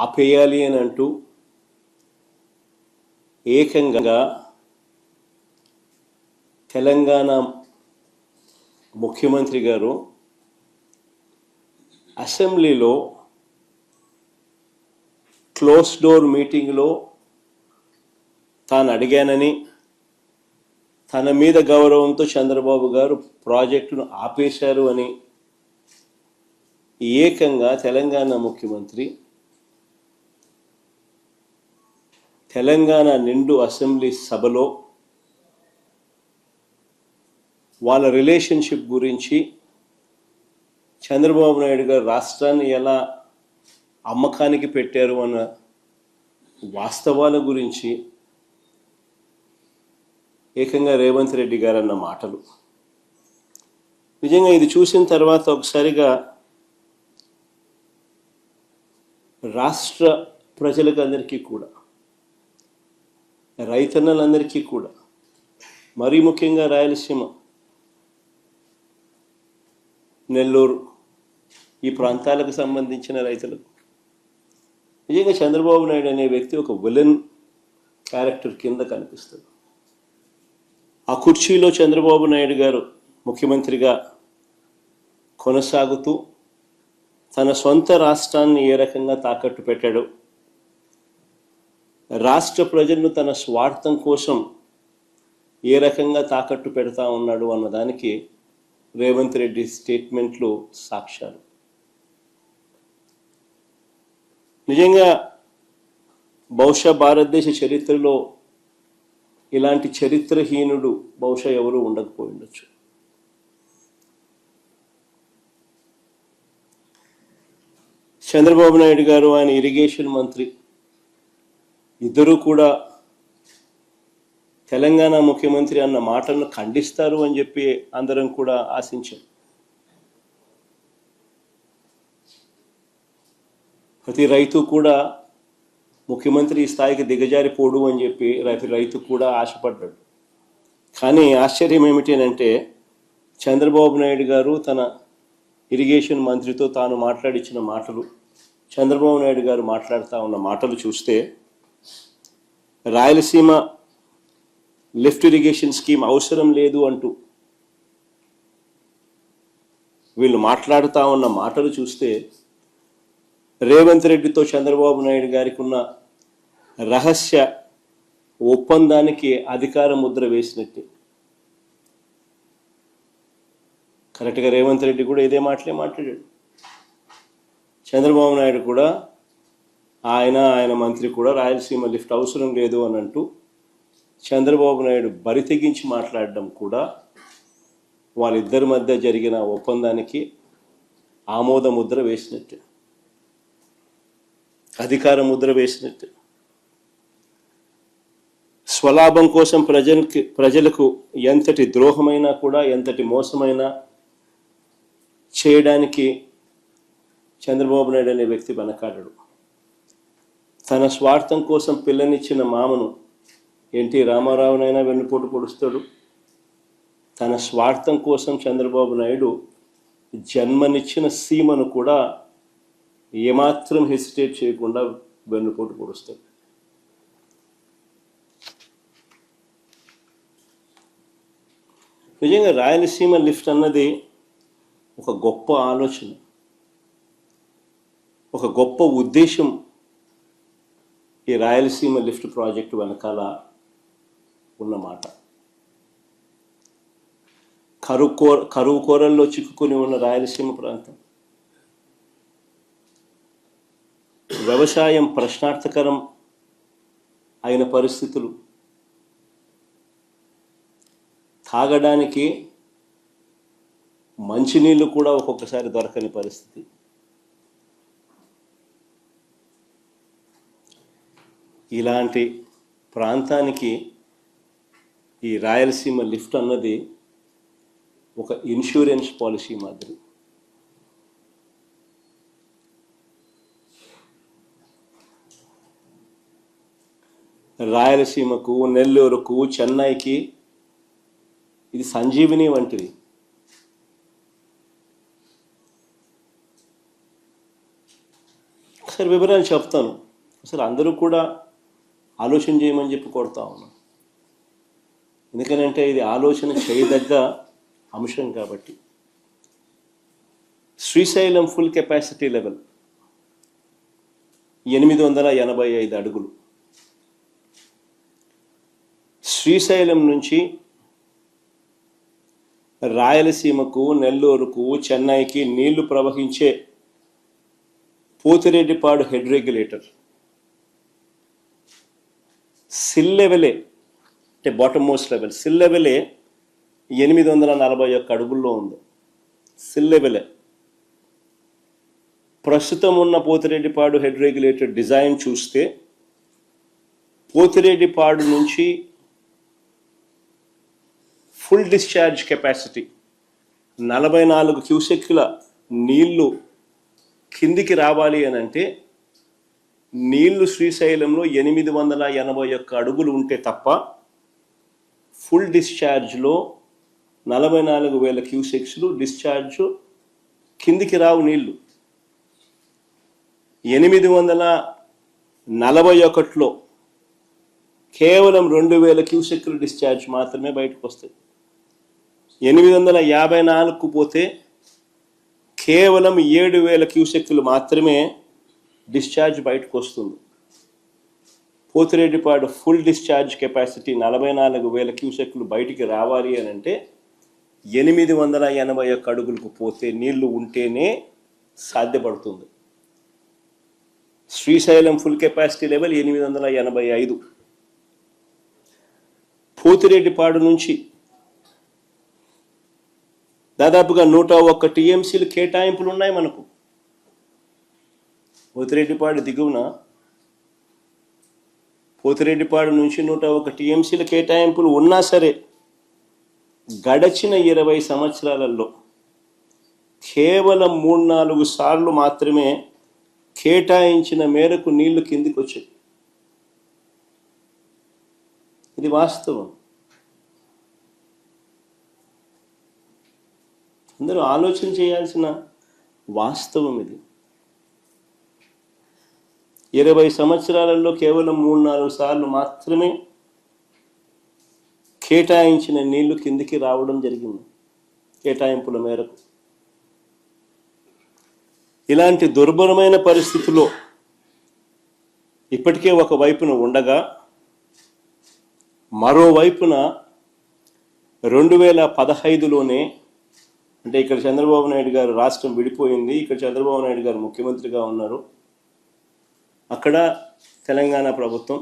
ఆపేయాలి అని అంటూ ఏకంగా తెలంగాణ ముఖ్యమంత్రి గారు అసెంబ్లీలో క్లోజ్ డోర్ మీటింగ్లో తాను అడిగానని, తన మీద గౌరవంతో చంద్రబాబు గారు ప్రాజెక్టును ఆపేశారు అని ఏకంగా తెలంగాణ ముఖ్యమంత్రి తెలంగాణ నిండు అసెంబ్లీ సభలో వాళ్ళ రిలేషన్షిప్ గురించి, చంద్రబాబు నాయుడు గారు రాష్ట్రాన్ని ఎలా అమ్మకానికి పెట్టారు అన్న వాస్తవాల గురించి ఏకంగా రేవంత్ రెడ్డి గారు అన్న మాటలు నిజంగా ఇది చూసిన తర్వాత ఒకసారిగా రాష్ట్ర ప్రజలకు అందరికీ కూడా, రైతన్నలందరికీ కూడా, మరీ ముఖ్యంగా రాయలసీమ, నెల్లూరు ఈ ప్రాంతాలకు సంబంధించిన రైతులకు నిజంగా చంద్రబాబు నాయుడు అనే వ్యక్తి ఒక విలన్ క్యారెక్టర్ కింద కనిపిస్తుంది. ఆ కుర్చీలో చంద్రబాబు నాయుడు గారు ముఖ్యమంత్రిగా కొనసాగుతూ తన సొంత రాష్ట్రాన్ని ఏ రకంగా తాకట్టు పెట్టాడు, రాష్ట్ర ప్రజలను తన స్వార్థం కోసం ఏ రకంగా తాకట్టు పెడతా ఉన్నాడు అన్నదానికి రేవంత్ రెడ్డి స్టేట్మెంట్లు సాక్ష్యాలు. నిజంగా బహుశా భారతదేశ చరిత్రలో ఇలాంటి చరిత్రహీనుడు బహుశా ఎవరు ఉండకపోయి ఉండొచ్చు. చంద్రబాబు నాయుడు గారు, ఆయన ఇరిగేషన్ మంత్రి ఇద్దరూ కూడా తెలంగాణ ముఖ్యమంత్రి అన్న మాటలను ఖండిస్తారు అని చెప్పి అందరం కూడా ఆశించాం. ప్రతి రైతు కూడా ముఖ్యమంత్రి ఈ స్థాయికి దిగజారిపోడు అని చెప్పి రైతు కూడా ఆశపడ్డాడు. కానీ ఆశ్చర్యం ఏమిటి అంటే, చంద్రబాబు నాయుడు గారు తన ఇరిగేషన్ మంత్రితో తాను మాట్లాడించిన మాటలు, చంద్రబాబు నాయుడు గారు మాట్లాడుతూ ఉన్న మాటలు చూస్తే, రాయలసీమ లిఫ్ట్ ఇరిగేషన్ స్కీమ్ అవసరం లేదు అంటూ వీళ్ళు మాట్లాడుతూ ఉన్న మాటలు చూస్తే, రేవంత్ రెడ్డితో చంద్రబాబు నాయుడు గారికి ఉన్న రహస్య ఒప్పందానికి అధికార ముద్ర వేసినట్టే. కరెక్ట్గా రేవంత్ రెడ్డి కూడా ఇదే మాటలే మాట్లాడాడు. చంద్రబాబు నాయుడు కూడా, ఆయన మంత్రి కూడా రాయలసీమ లిఫ్ట్ అవసరం లేదు అని అంటూ చంద్రబాబు నాయుడు బరి తెగించి మాట్లాడడం కూడా వాళ్ళిద్దరి మధ్య జరిగిన ఒప్పందానికి ఆమోద ముద్ర వేసినట్టే, అధికార ముద్ర వేసినట్టే. స్వలాభం కోసం ప్రజలకు ఎంతటి ద్రోహమైనా కూడా, ఎంతటి మోసమైనా చేయడానికి చంద్రబాబు నాయుడు అనే వ్యక్తి వెనకాడడు. తన స్వార్థం కోసం పిల్లనిచ్చిన మామను ఎన్టీ రామారావునైనా వెన్నుపోటు పొడుస్తాడు. తన స్వార్థం కోసం చంద్రబాబు నాయుడు జన్మనిచ్చిన సీమను కూడా ఏమాత్రం హెసిటేట్ చేయకుండా వెన్నుపోటు పొడుస్తాడు. నిజంగా రాయలసీమ లిఫ్ట్ అన్నది ఒక గొప్ప ఆలోచన, ఒక గొప్ప ఉద్దేశం ఈ రాయలసీమ లిఫ్ట్ ప్రాజెక్టు వెనకాల ఉన్నమాట. కరువు కోరల్లో చిక్కుకొని ఉన్న రాయలసీమ ప్రాంతం, వ్యవసాయం ప్రశ్నార్థకరం అయిన పరిస్థితులు, తాగడానికి మంచినీళ్ళు కూడా ఒక్కొక్కసారి దొరకని పరిస్థితి. ఇలాంటి ప్రాంతానికి ఈ రాయలసీమ లిఫ్ట్ అన్నది ఒక ఇన్సూరెన్స్ పాలసీ మాదిరి. రాయలసీమకు, నెల్లూరుకు, చెన్నైకి ఇది సంజీవిని వంటిది. ఒకసారి వివరాలు చెప్తాను. అసలు అందరూ కూడా ఆలోచన చేయమని చెప్పి కొడతా ఉన్నాను. ఎందుకనంటే ఇది ఆలోచన చేయదగ్గ అంశం కాబట్టి. శ్రీశైలం ఫుల్ కెపాసిటీ లెవెల్ 885 అడుగులు. శ్రీశైలం నుంచి రాయలసీమకు, నెల్లూరుకు, చెన్నైకి నీళ్లు ప్రవహించే పోతిరెడ్డిపాడు హెడ్ రెగ్యులేటర్ సిల్ లెవెలే, అంటే బాటమ్ మోస్ట్ లెవెల్ సిల్ లెవెలే 841 అడుగుల్లో ఉంది. సిల్ లెవెలే. ప్రస్తుతం ఉన్న పోతిరెడ్డిపాడు హెడ్ రెగ్యులేటర్ డిజైన్ చూస్తే పోతిరెడ్డిపాడు నుంచి ఫుల్ డిశ్చార్జ్ కెపాసిటీ 44 క్యూసెక్ల నీళ్లు కిందికి రావాలి అని అంటే నీళ్లు శ్రీశైలంలో 881 అడుగులు ఉంటే తప్ప ఫుల్ డిశ్చార్జ్లో 44,000 క్యూసెక్స్లు డిశ్చార్జ్ కిందికి రావు. నీళ్లు 841లో కేవలం 2,000 క్యూసెక్లు డిశ్చార్జ్ మాత్రమే బయటకు వస్తాయి. 854కు పోతే కేవలం 7,000 క్యూసెక్లు మాత్రమే డిశ్చార్జ్ బయటకు వస్తుంది. పోతిరెడ్డిపాడు ఫుల్ డిశ్చార్జ్ కెపాసిటీ 44,000 క్యూసెక్లు బయటికి రావాలి అని అంటే 881 అడుగులకు పోతే నీళ్లు ఉంటేనే సాధ్యపడుతుంది. Srisailam full capacity level 885. Pothireddypadu నుంచి దాదాపుగా 101 టీఎంసీలు కేటాయింపులు ఉన్నాయి మనకు. పోతిరెడ్డిపాడు దిగువన పోతిరెడ్డిపాడు నుంచి 101 టీఎంసీల కేటాయింపులు ఉన్నా సరే గడచిన 20 సంవత్సరాలలో కేవలం 3-4 సార్లు మాత్రమే కేటాయించిన మేరకు నీళ్లు కిందికి వచ్చాయి. ఇది వాస్తవం. అందరూ ఆలోచన చేయాల్సిన వాస్తవం ఇది. 20 సంవత్సరాలలో కేవలం 3-4 సార్లు మాత్రమే కేటాయించిన నీళ్లు కిందికి రావడం జరిగింది కేటాయింపుల మేరకు. ఇలాంటి దుర్భరమైన పరిస్థితిలో ఇప్పటికే ఒక వైపున ఉండగా మరోవైపున 2015లోనే, అంటే ఇక్కడ చంద్రబాబు నాయుడు గారు రాష్ట్రం విడిపోయింది, ఇక్కడ చంద్రబాబు నాయుడు గారు ముఖ్యమంత్రిగా ఉన్నారు, అక్కడ తెలంగాణ ప్రభుత్వం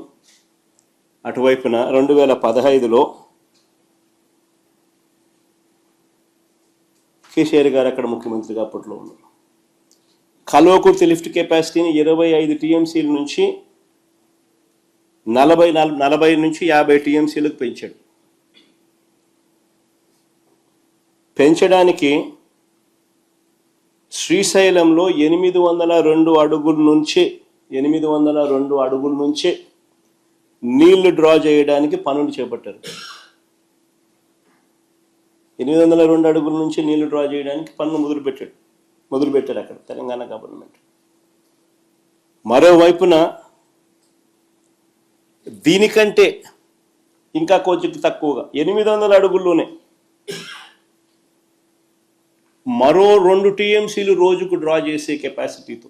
అటువైపున 2015లో కేసీఆర్ గారు అక్కడ ముఖ్యమంత్రిగా అప్పట్లో ఉన్నారు. కల్వకుర్తి లిఫ్ట్ కెపాసిటీని 25 టీఎంసీల నుంచి 40 నుంచి 50 టీఎంసీలకు పెంచాడు. పెంచడానికి శ్రీశైలంలో 802 అడుగుల నుంచే నీళ్లు డ్రా చేయడానికి పనులు చేపట్టారు. 802 అడుగుల నుంచి నీళ్లు డ్రా చేయడానికి పనులు మొదలుపెట్టారు అక్కడ తెలంగాణ గవర్నమెంట్. మరోవైపున దీనికంటే ఇంకా కొంచెం తక్కువగా 800 అడుగుల్లోనే మరో 2 టీఎంసీలు రోజుకు డ్రా చేసే కెపాసిటీతో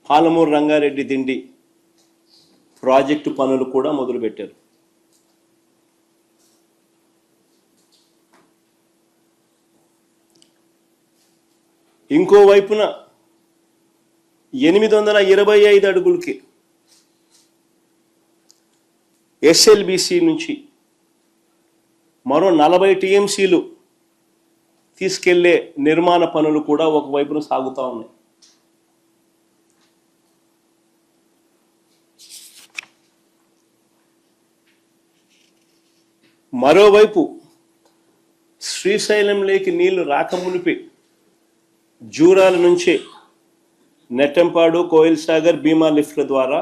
పాలమూరు రంగారెడ్డి దిండి ప్రాజెక్టు పనులు కూడా మొదలుపెట్టారు. ఇంకోవైపున 825 అడుగులకి ఎస్ఎల్బిసి నుంచి మరో 40 టీఎంసీలు తీసుకెళ్లే నిర్మాణ పనులు కూడా ఒకవైపున సాగుతూ ఉన్నాయి. మరోవైపు శ్రీశైలంలోకి నీళ్లు రాకమునిపే జూరాల నుంచే నెట్టంపాడు, కోయిల్ సాగర్, భీమా లిఫ్ట్ల ద్వారా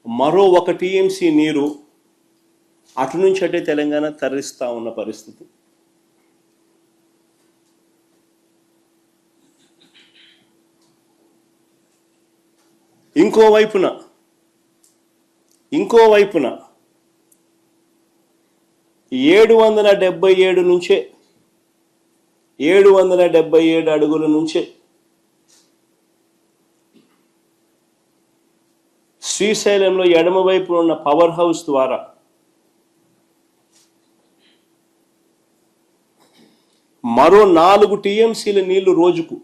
మరో 1 టీఎంసీ నీరు అటు నుంచి అటే తెలంగాణ తరలిస్తూ ఉన్న పరిస్థితి. ఇంకోవైపున 777 నుంచే 777 అడుగుల నుంచే శ్రీశైలంలో ఎడమవైపు ఉన్న పవర్ హౌస్ ద్వారా మరో 4 టీఎంసీల నీళ్లు రోజుకు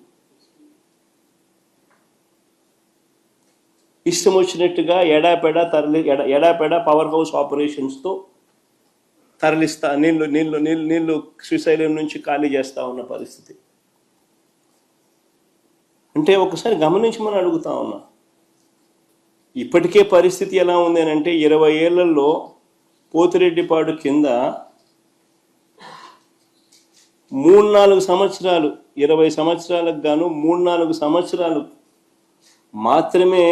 ఇష్టం వచ్చినట్టుగా ఎడాపెడా పవర్ హౌస్ ఆపరేషన్స్తో తరలిస్తా నీళ్లు శ్రీశైలం నుంచి ఖాళీ చేస్తా ఉన్న పరిస్థితి. అంటే ఒకసారి గమనించమని అడుగుతా ఉన్నా. ఇప్పటికే పరిస్థితి ఎలా ఉంది అని అంటే 20 ఏళ్లలో పోతిరెడ్డిపాడు కింద 3-4 సంవత్సరాలు 20 సంవత్సరాలకు గాను 3-4 సంవత్సరాలు మాత్రమే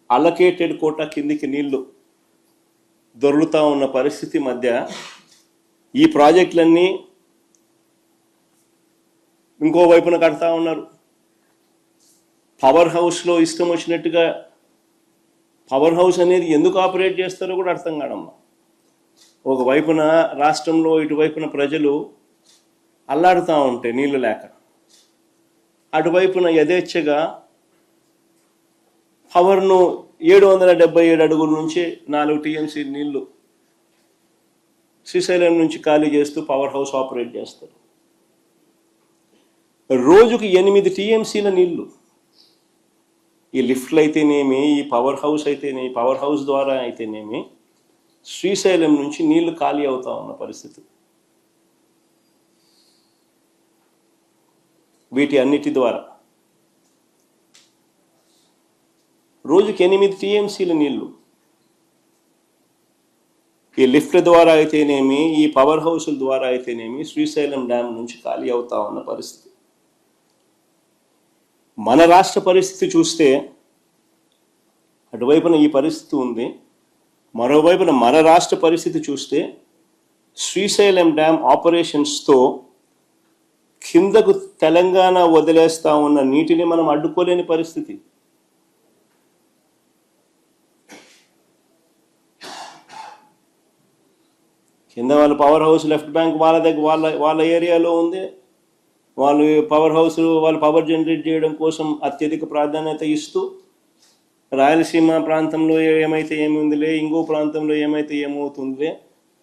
అలొకేటెడ్ కోటా కిందికి నీళ్లు దొరుకుతూ ఉన్న పరిస్థితి మధ్య ఈ ప్రాజెక్టులన్నీ ఇంకోవైపున కడతా ఉన్నారు. పవర్ హౌస్లో ఇష్టం వచ్చినట్టుగా పవర్ హౌస్ అనేది ఎందుకు ఆపరేట్ చేస్తారో కూడా అర్థం కాదమ్మా. ఒకవైపున రాష్ట్రంలో ఇటువైపున ప్రజలు అల్లాడుతూ ఉంటే నీళ్లు లేక, అటువైపున యథేచ్ఛగా పవర్ను 777 అడుగుల నుంచి 4 టీఎంసీ నీళ్లు శ్రీశైలం నుంచి ఖాళీ చేస్తూ పవర్ హౌస్ ఆపరేట్ చేస్తారు. రోజుకు 8 టీఎంసీల నీళ్లు ఈ లిఫ్ట్లు అయితేనేమి, ఈ పవర్ హౌస్ అయితేనేమి, పవర్ హౌస్ ద్వారా అయితేనేమి శ్రీశైలం నుంచి నీళ్లు ఖాళీ అవుతా ఉన్న పరిస్థితి. వీటి అన్నిటి ద్వారా రోజుకి 8 టీఎంసీల నీళ్లు ఈ లిఫ్ట్ల ద్వారా అయితేనేమి, ఈ పవర్ హౌస్ల ద్వారా అయితేనేమి శ్రీశైలం డ్యామ్ నుంచి ఖాళీ అవుతా ఉన్న పరిస్థితి. మన రాష్ట్ర పరిస్థితి చూస్తే అటువైపున ఈ పరిస్థితి ఉంది, మరోవైపున మన రాష్ట్ర పరిస్థితి చూస్తే శ్రీశైలం డ్యామ్ ఆపరేషన్స్తో కిందకు తెలంగాణ వదిలేస్తా ఉన్న నీటిని మనం అడ్డుకోలేని పరిస్థితి. కింద వాళ్ళ పవర్ హౌస్ లెఫ్ట్ బ్యాంక్ వాళ్ళ దగ్గర వాళ్ళ ఏరియాలో ఉంది. వాళ్ళు పవర్ హౌస్ వాళ్ళు పవర్ జనరేట్ చేయడం కోసం అత్యధిక ప్రాధాన్యత ఇస్తూ రాయలసీమ ప్రాంతంలో ఏమైతే ఏమి ఉందిలే, ఇంకో ప్రాంతంలో ఏమైతే ఏమవుతుందిలే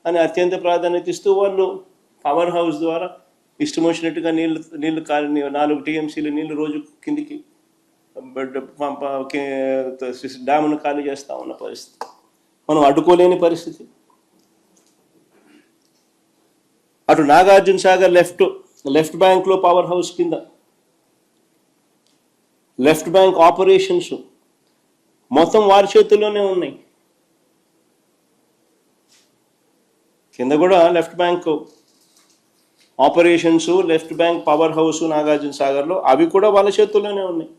అని అత్యంత ప్రాధాన్యత ఇస్తూ వాళ్ళు పవర్ హౌస్ ద్వారా ఇష్టం వచ్చినట్టుగా నీళ్లు 4 టీఎంసీల నీళ్లు రోజు కిందికి డ్యామును ఖాళీ చేస్తూ ఉన్న పరిస్థితి. మనం అడ్డుకోలేని పరిస్థితి. అటు నాగార్జున సాగర్ లెఫ్ట్ బ్యాంక్లో పవర్ హౌస్ కింద లెఫ్ట్ బ్యాంక్ ఆపరేషన్స్ మొత్తం వారి చేతుల్లోనే ఉన్నాయి. కింద కూడా left bank operations, left bank power house Nagarjuna సాగర్లో అవి కూడా వాళ్ళ చేతుల్లోనే ఉన్నాయి.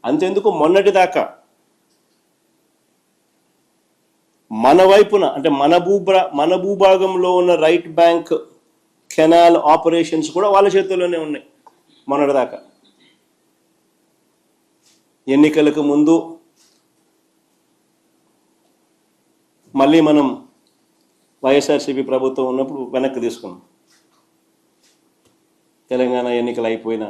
అంతెందుకు మొన్నటి దాకా మన వైపున అంటే మన భూభాగంలో ఉన్న రైట్ బ్యాంక్ కెనాల్ ఆపరేషన్స్ కూడా వాళ్ళ చేతుల్లోనే ఉన్నాయి మొన్నటిదాకా. ఎన్నికలకు ముందు మళ్ళీ మనం వైఎస్ఆర్సీపీ ప్రభుత్వం ఉన్నప్పుడు వెనక్కి తీసుకున్నాం. తెలంగాణ ఎన్నికలు అయిపోయిన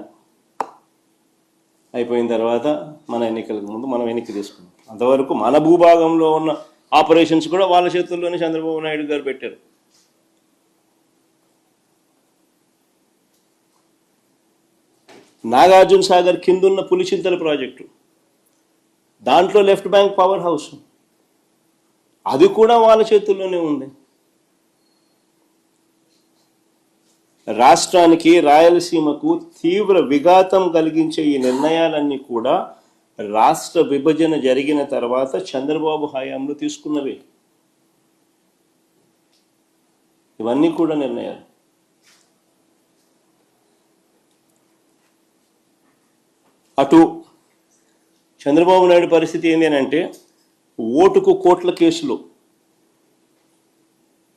తర్వాత మన ఎన్నికలకు ముందు మనం వెనక్కి తీసుకున్నాం. అంతవరకు మన భూభాగంలో ఉన్న ఆపరేషన్స్ కూడా వాళ్ళ చేతుల్లోనే చంద్రబాబు నాయుడు గారు పెట్టారు. నాగార్జున సాగర్ కిందున్న పులిచింతల ప్రాజెక్టు, దాంట్లో లెఫ్ట్ బ్యాంక్ పవర్ హౌస్, అది కూడా వాళ్ళ చేతుల్లోనే ఉంది. రాష్ట్రానికి, రాయలసీమకు తీవ్ర విఘాతం కలిగించే ఈ నిర్ణయాలన్నీ కూడా రాష్ట్ర విభజన జరిగిన తర్వాత చంద్రబాబు హయాంలో తీసుకున్నవే. ఇవన్నీ కూడా నిర్ణయాలు. అటు చంద్రబాబు నాయుడు పరిస్థితి ఏంటి అని అంటే, ఓటుకు కోట్ల కేసులో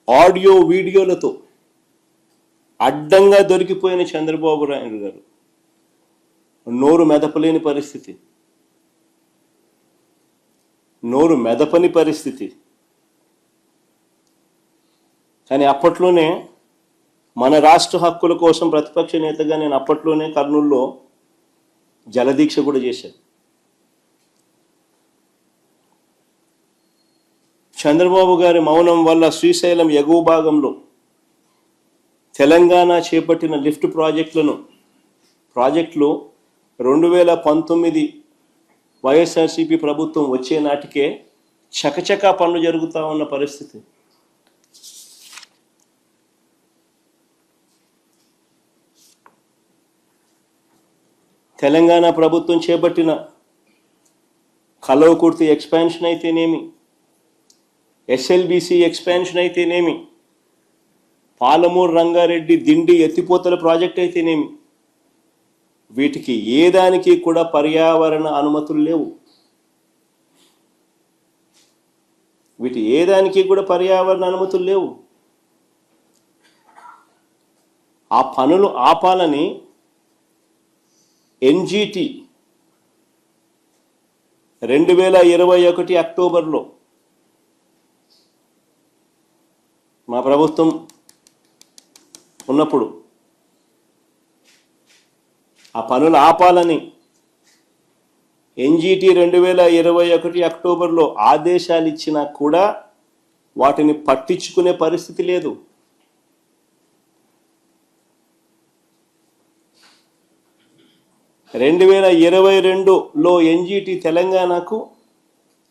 ఆడియో వీడియోలతో అడ్డంగా దొరికిపోయిన చంద్రబాబు నాయుడు గారు నోరు మెదపలేని పరిస్థితి. నోరు మెదపని పరిస్థితి. కానీ అప్పట్లోనే మన రాష్ట్ర హక్కుల కోసం ప్రతిపక్ష నేతగా నేను అప్పట్లోనే కర్నూలులో జలదీక్ష కూడా చేశాను. చంద్రబాబు గారి మౌనం వల్ల శ్రీశైలం ఎగువ భాగంలో తెలంగాణ చేపట్టిన లిఫ్ట్ ప్రాజెక్టులు 2019 వైఎస్ఆర్సీపీ ప్రభుత్వం వచ్చే నాటికే చకచకా పనులు జరుగుతూ ఉన్న పరిస్థితి. తెలంగాణ ప్రభుత్వం చేపట్టిన కల్వకుర్తి ఎక్స్పాన్షన్ అయితేనేమి, ఎస్ఎల్బిసి ఎక్స్పాన్షన్ అయితేనేమి, పాలమూరు రంగారెడ్డి దిండి ఎత్తిపోతల ప్రాజెక్ట్ అయితేనేమి, వీటికి ఏదానికి కూడా పర్యావరణ అనుమతులు లేవు. ఆ పనులు ఆపాలని ఎన్జిటి 2021 అక్టోబర్లో మా ప్రభుత్వం ఉన్నప్పుడు ఆ పనులు ఆపాలని ఎన్జిటి 2021 అక్టోబర్లో ఆదేశాలు ఇచ్చినా కూడా వాటిని పట్టించుకునే పరిస్థితి లేదు. రెండు 2022లో ఎన్జిటి తెలంగాణకు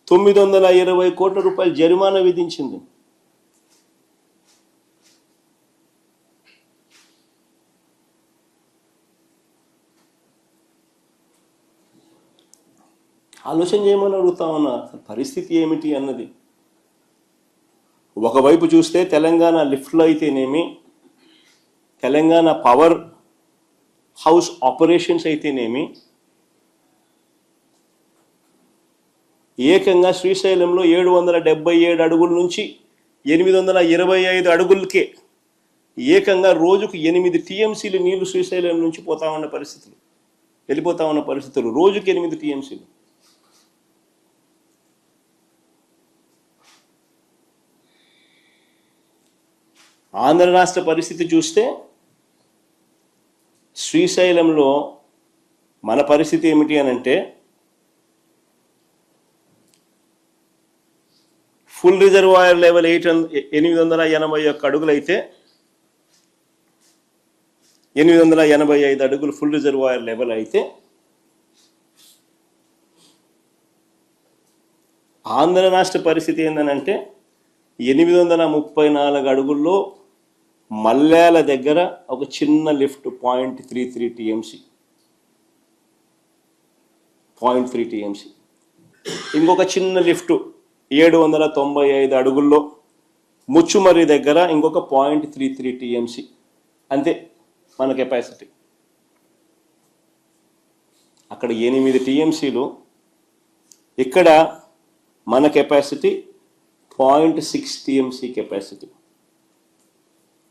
920 కోట్ల రూపాయల జరిమానా విధించింది. ఆలోచన చేయమని అడుగుతా ఉన్నా, పరిస్థితి ఏమిటి అన్నది. ఒకవైపు చూస్తే తెలంగాణ లిఫ్ట్లో అయితేనేమి, తెలంగాణ పవర్ హౌస్ ఆపరేషన్స్ అయితేనేమి, ఏకంగా శ్రీశైలంలో 777 అడుగుల నుంచి 825 అడుగులకే ఏకంగా రోజుకు 8 టీఎంసీలు నీళ్లు శ్రీశైలం నుంచి వెళ్ళిపోతా ఉన్న పరిస్థితులు. రోజుకు 8 టీఎంసీలు. ఆంధ్ర రాష్ట్ర పరిస్థితి చూస్తే శ్రీశైలంలో మన పరిస్థితి ఏమిటి అని అంటే, ఫుల్ రిజర్వాయర్ లెవెల్ 881 అడుగులు అయితే 885 అడుగులు ఫుల్ రిజర్వాయర్ లెవెల్ అయితే, ఆంధ్ర రాష్ట్ర పరిస్థితి ఏంటనంటే 834 అడుగుల్లో మల్యాల దగ్గర ఒక చిన్న లిఫ్ట్ 0.33 టీఎంసీ, ఇంకొక చిన్న లిఫ్ట్ 795 అడుగుల్లో ముచ్చుమర్రి దగ్గర ఇంకొక 0.33 టీఎంసీ. అంతే మన కెపాసిటీ. అక్కడ 8 టీఎంసీలు, ఇక్కడ మన కెపాసిటీ 0.6 టీఎంసీ కెపాసిటీ.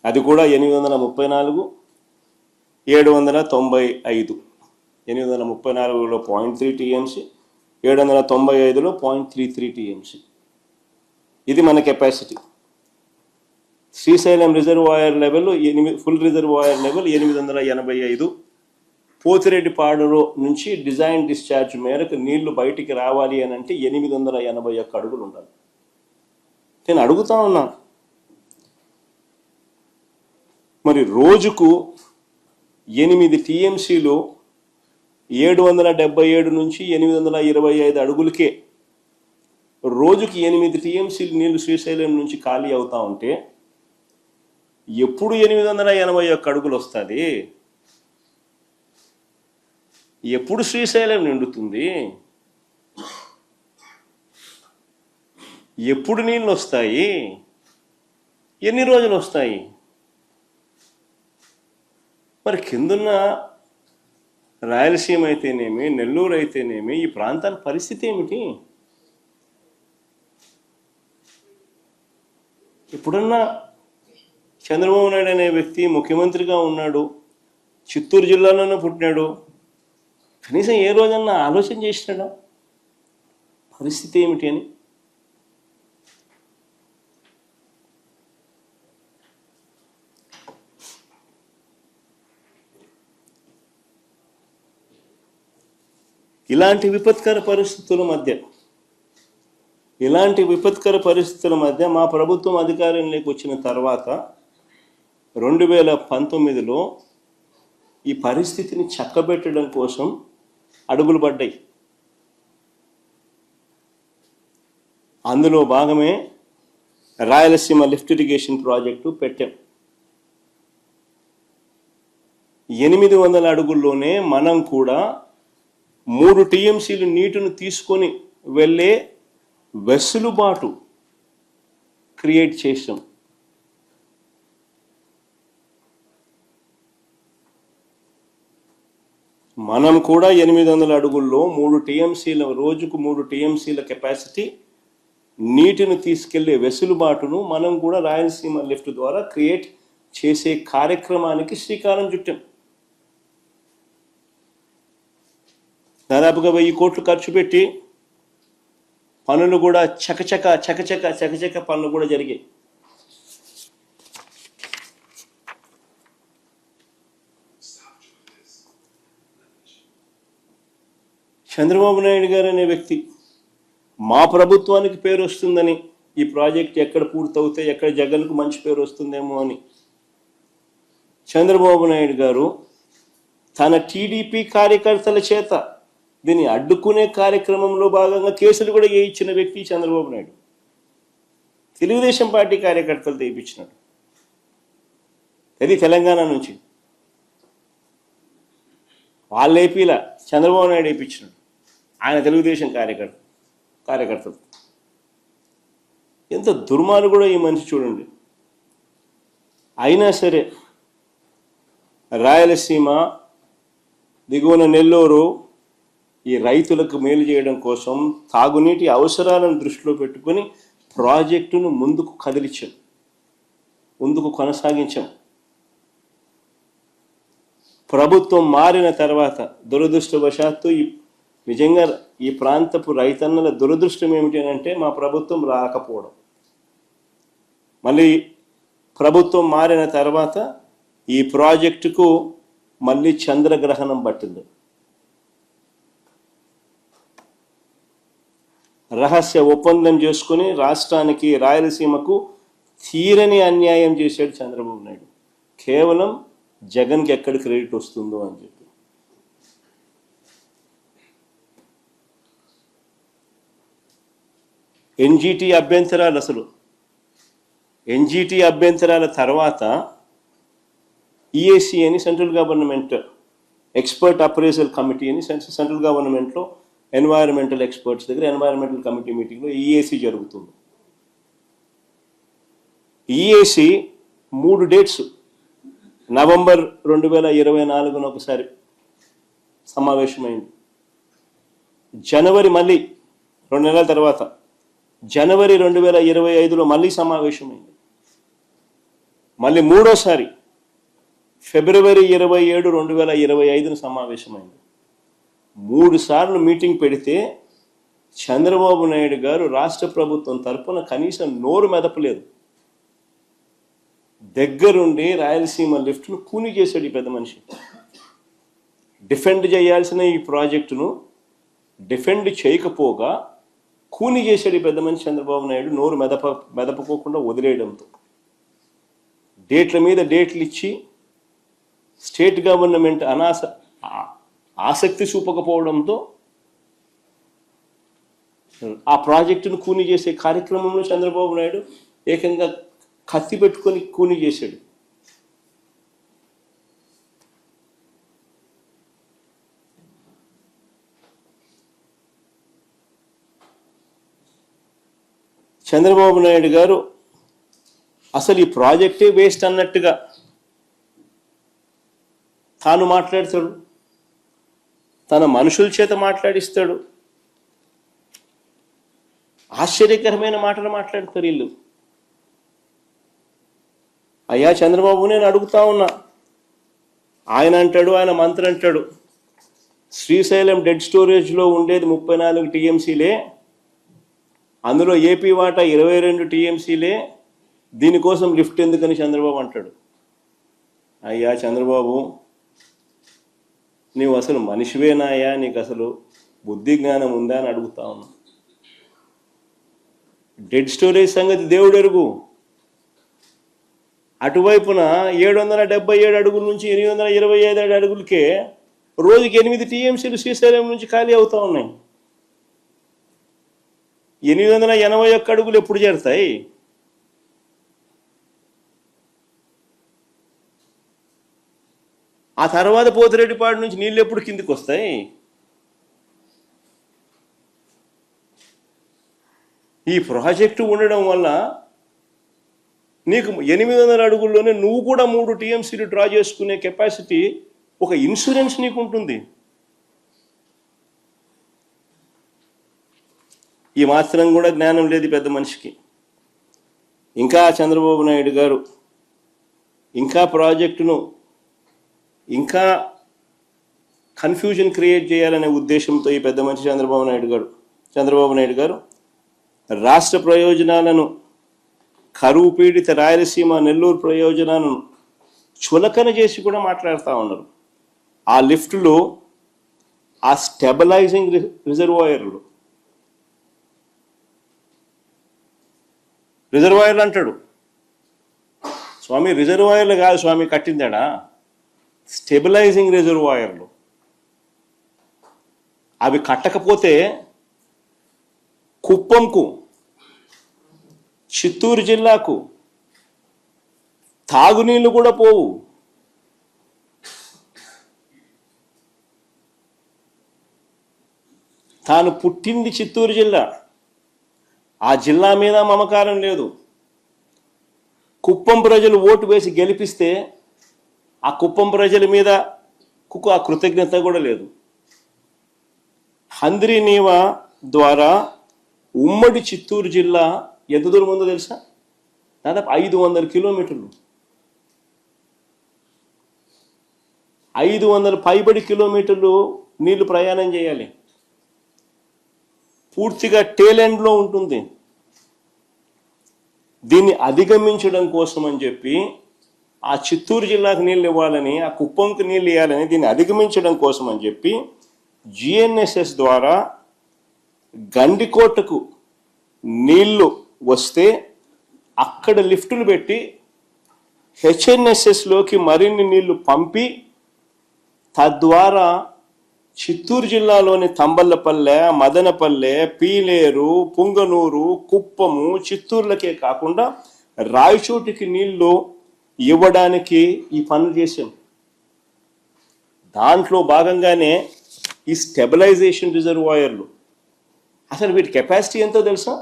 అది కూడా 834, 795. 834లో 0.3 టీఎంసీ, 795లో 0.33 టీఎంసీ. ఇది మన capacity. Srisailam reservoir level full reservoir level 885. పోతిరెడ్డిపాడులో నుంచి డిజైన్ డిశ్చార్జ్ మేరకు నీళ్లు బయటికి రావాలి అని అంటే 881 అడుగులు ఉండాలి. నేను అడుగుతా ఉన్నా, మరి రోజుకు 8 టీఎంసీలు 777 నుంచి 825 అడుగులకే రోజుకి 8 టీఎంసీలు నీళ్లు శ్రీశైలం నుంచి ఖాళీ అవుతా ఉంటే ఎప్పుడు 881 అడుగులు వస్తుంది? ఎప్పుడు శ్రీశైలం నిండుతుంది? ఎప్పుడు నీళ్ళు వస్తాయి? ఎన్ని రోజులు వస్తాయి? మరి కిందున్న రాయలసీమ అయితేనేమి, నెల్లూరు అయితేనేమి, ఈ ప్రాంతాల పరిస్థితి ఏమిటి? ఇప్పుడున్న చంద్రబాబు నాయుడు అనే వ్యక్తి ముఖ్యమంత్రిగా ఉన్నాడు, చిత్తూరు జిల్లాలోనే పుట్టినాడు. కనీసం ఏ రోజన్నా ఆలోచన చేసినాడా పరిస్థితి ఏమిటి అని? ఇలాంటి విపత్కర పరిస్థితుల మధ్య మా ప్రభుత్వం అధికారంలోకి వచ్చిన తర్వాత 2019లో ఈ పరిస్థితిని చక్కబెట్టడం కోసం అడుగులు పడ్డాయి. అందులో భాగమే రాయలసీమ లిఫ్ట్ ఇరిగేషన్ ప్రాజెక్టు పెట్టాం. 800 అడుగుల్లోనే మనం కూడా 3 టీఎంసీలు నీటిని తీసుకొని వెళ్ళే వెసులుబాటు క్రియేట్ చేసాం. మనం కూడా 800 అడుగుల్లో 3 టీఎంసీల రోజుకు 3 టీఎంసీల కెపాసిటీ నీటిని తీసుకెళ్లే వెసులుబాటును మనం కూడా రాయలసీమ లిఫ్ట్ ద్వారా క్రియేట్ చేసే కార్యక్రమానికి శ్రీకారం చుట్టాం. దాదాపుగా 1000 కోట్లు ఖర్చు పెట్టి పనులు కూడా చకచక పనులు కూడా జరిగాయి. చంద్రబాబు నాయుడు గారు అనే వ్యక్తి మా ప్రభుత్వానికి పేరు వస్తుందని, ఈ ప్రాజెక్ట్ ఎక్కడ పూర్తవుతే ఎక్కడ జగన్కు మంచి పేరు వస్తుందేమో అని చంద్రబాబు నాయుడు గారు తన టీడీపీ కార్యకర్తల చేత దీన్ని అడ్డుకునే కార్యక్రమంలో భాగంగా కేసులు కూడా వేయించిన వ్యక్తి చంద్రబాబు నాయుడు. తెలుగుదేశం పార్టీ కార్యకర్తలు తెప్పించినాడు. అది తెలంగాణ నుంచి వాళ్ళు ఏపీలా చంద్రబాబు నాయుడు వేయించినాడు. ఆయన తెలుగుదేశం కార్యకర్తలు. ఎంత దుర్మార్గుడో ఈ మనిషి చూడండి. అయినా సరే రాయలసీమ దిగువన నెల్లూరు ఈ రైతులకు మేలు చేయడం కోసం తాగునీటి అవసరాలను దృష్టిలో పెట్టుకొని ప్రాజెక్టును ముందుకు కదిలించాం, ముందుకు కొనసాగించాం. ప్రభుత్వం మారిన తర్వాత దురదృష్టవశాత్తు నిజంగా ఈ ప్రాంతపు రైతన్నల దురదృష్టం ఏమిటి అంటే మా ప్రభుత్వం రాకపోవడం. మళ్ళీ ప్రభుత్వం మారిన తర్వాత ఈ ప్రాజెక్టుకు మళ్ళీ చంద్రగ్రహణం పట్టింది. రహస్య ఒప్పందం చేసుకుని రాష్ట్రానికి రాయలసీమకు తీరని అన్యాయం చేశాడు చంద్రబాబు నాయుడు. కేవలం జగన్కి ఎక్కడ క్రెడిట్ వస్తుందో అని చెప్పి. ఎన్జిటి అభ్యంతరాల తర్వాత ఈఏసీ అని central government expert appraisal committee అని సెంట్రల్ గవర్నమెంట్లో ఎన్వైరన్మెంటల్ ఎక్స్పర్ట్స్ దగ్గర ఎన్వైరన్మెంటల్ కమిటీ మీటింగ్లో ఈఏసీ జరుగుతుంది. ఈఏసీ 3 డేట్స్ నవంబర్ 2024 ఒకసారి సమావేశమైంది. జనవరి మళ్ళీ 2 నెలల తర్వాత జనవరి 2025లో మళ్ళీ సమావేశమైంది. మళ్ళీ మూడోసారి ఫిబ్రవరి 27, 2025 సమావేశమైంది. 3 సార్లు మీటింగ్ పెడితే చంద్రబాబు నాయుడు గారు రాష్ట్ర ప్రభుత్వం తరఫున కనీసం నోరు మెదపలేదు. దగ్గరుండి రాయలసీమ లిఫ్ట్ను కూని చేశాడు ఈ పెద్ద మనిషి. డిఫెండ్ చేయాల్సిన ఈ ప్రాజెక్టును డిఫెండ్ చేయకపోగా కూని చేశాడు ఈ పెద్ద మనిషి చంద్రబాబు నాయుడు, నోరు మెదపకోకుండా వదిలేయడంతో. డేట్ల మీద డేట్లు ఇచ్చి స్టేట్ గవర్నమెంట్ ఆసక్తి చూపకపోవడంతో ఆ ప్రాజెక్టును కూని చేసే కార్యక్రమంలో చంద్రబాబు నాయుడు ఏకంగా కత్తి పెట్టుకొని కూని చేశాడు. చంద్రబాబు నాయుడు గారు అసలు ఈ ప్రాజెక్టే వేస్ట్ అన్నట్టుగా తాను మాట్లాడతాడు, తన మనుషుల చేత మాట్లాడిస్తాడు. ఆశ్చర్యకరమైన మాటలు మాట్లాడతారు వీళ్ళు. అయ్యా చంద్రబాబు, నేను అడుగుతా ఉన్నా, ఆయన అంటాడు, ఆయన మంత్రి అంటాడు, శ్రీశైలం డెడ్ స్టోరేజ్లో ఉండేది 34 టీఎంసీలే, అందులో ఏపీ వాటా 22 టీఎంసీలే, దీనికోసం లిఫ్ట్ ఎందుకని చంద్రబాబు అంటాడు. అయ్యా చంద్రబాబు, నీవు అసలు మనిషివేనాయా? నీకు అసలు బుద్ధి జ్ఞానం ఉందా అని అడుగుతా ఉన్నాం. డెడ్ స్టోరేజ్ సంగతి దేవుడు ఎరుగు. అటువైపున 777 అడుగుల నుంచి 825 అడుగులకే రోజుకి 8 టీఎంసీలు శ్రీశైలం నుంచి ఖాళీ అవుతా ఉన్నాయి. 881 అడుగులు ఎప్పుడు చేరుతాయి? ఆ తర్వాత పోతిరెడ్డిపాడు నుంచి నీళ్ళు ఎప్పుడు కిందికి వస్తాయి? ఈ ప్రాజెక్టు ఉండడం వల్ల నీకు 800 అడుగుల్లోనే నువ్వు కూడా 3 టీఎంసీలు డ్రా చేసుకునే కెపాసిటీ, ఒక ఇన్సూరెన్స్ నీకు ఉంటుంది. ఈ మాత్రం కూడా జ్ఞానం లేదు పెద్ద మనిషికి. ఇంకా చంద్రబాబు నాయుడు గారు ఇంకా ప్రాజెక్టును ఇంకా కన్ఫ్యూజన్ క్రియేట్ చేయాలనే ఉద్దేశంతో ఈ పెద్ద మనిషి చంద్రబాబు నాయుడు గారు రాష్ట్ర ప్రయోజనాలను, కరువు పీడిత రాయలసీమ నెల్లూరు ప్రయోజనాలను చులకన చేసి కూడా మాట్లాడుతూ ఉన్నారు. ఆ లిఫ్ట్లో ఆ స్టెబిలైజింగ్ రిజర్వాయర్లు అంటాడు స్వామి. రిజర్వాయర్లు కాదు స్వామి కట్టిందాడా, స్టెబిలైజింగ్ రిజర్వాయర్లు. అవి కట్టకపోతే కుప్పంకు, చిత్తూరు జిల్లాకు తాగునీళ్ళు కూడా పోవు. తాను పుట్టింది చిత్తూరు జిల్లా, ఆ జిల్లా మీద మమకారం లేదు. కుప్పం ప్రజలు ఓటు వేసి గెలిపిస్తే ఆ కుప్పం ప్రజల మీద ఆ కృతజ్ఞత కూడా లేదు. హంద్రీ నీవా ద్వారా ఉమ్మడి చిత్తూరు జిల్లా ఎంత దూరం ఉందో తెలుసా? దాదాపు 500 కిలోమీటర్లు, 500 పైబడి కిలోమీటర్లు నీళ్లు ప్రయాణం చేయాలి. పూర్తిగా టేలెండ్లో ఉంటుంది. దీన్ని అధిగమించడం కోసం అని చెప్పి, ఆ చిత్తూరు జిల్లాకు నీళ్ళు ఇవ్వాలని, ఆ కుప్పంకు నీళ్ళు ఇవ్వాలని, దీన్ని అధిగమించడం కోసం అని చెప్పి జిఎన్ఎస్ఎస్ ద్వారా గండికోటకు నీళ్లు వస్తే అక్కడ లిఫ్టులు పెట్టి హెచ్ఎన్ఎస్ఎస్లోకి మరిన్ని నీళ్లు పంపి, తద్వారా చిత్తూరు జిల్లాలోని తంబల్లపల్లె, మదనపల్లె, పీలేరు, పుంగనూరు, కుప్పము, చిత్తూరులకే కాకుండా రాయచోటికి నీళ్లు ఇవ్వడానికి ఈ పనులు చేశాం. దాంట్లో భాగంగానే ఈ స్టెబిలైజేషన్ రిజర్వాయర్లు. అసలు వీటి కెపాసిటీ ఎంతో తెలుసా?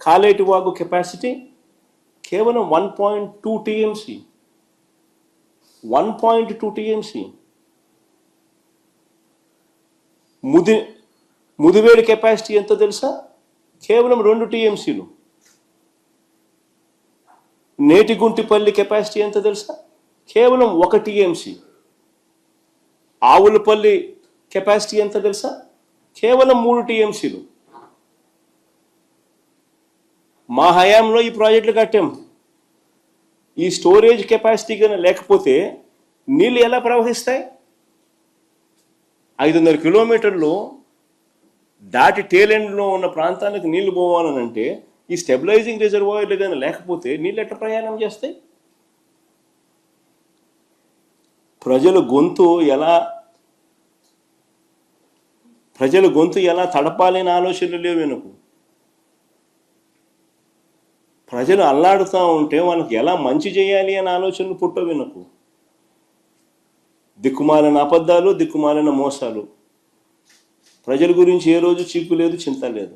కాలేటి వాగు కెపాసిటీ కేవలం 1.2 టీఎంసీ. 1.2 టీఎంసీ. ముదివేడి కెపాసిటీ ఎంతో తెలుసా? కేవలం 2 టీఎంసీలు. నేటిగుంటిపల్లి కెపాసిటీ ఎంతో తెలుసా? కేవలం 1 టీఎంసీ. ఆవులపల్లి కెపాసిటీ ఎంత తెలుసా? కేవలం 3 టీఎంసీలు. మా హయాంలో ఈ ప్రాజెక్టులు కట్టాం. ఈ స్టోరేజ్ కెపాసిటీ కానీ లేకపోతే నీళ్ళు ఎలా ప్రవహిస్తాయి? 500 కిలోమీటర్లు దాటి టేలెండ్లో ఉన్న ప్రాంతానికి నీళ్లు పోవాలనంటే ఈ స్టెబిలైజింగ్ రిజర్వాయర్లు కానీ లేకపోతే నీళ్ళు ఎట్లా ప్రయాణం చేస్తాయి? ప్రజల గొంతు ఎలా తడపాలని ఆలోచనలు లేవు వెనుకు. ప్రజలు అల్లాడుతూ ఉంటే వాళ్ళకి ఎలా మంచి చేయాలి అనే ఆలోచనలు పుట్టవు వెనుకు. దిక్కుమాలిన అబద్ధాలు, దిక్కుమాలిన మోసాలు. ప్రజల గురించి ఏ రోజు చీకు లేదు, చింత లేదు.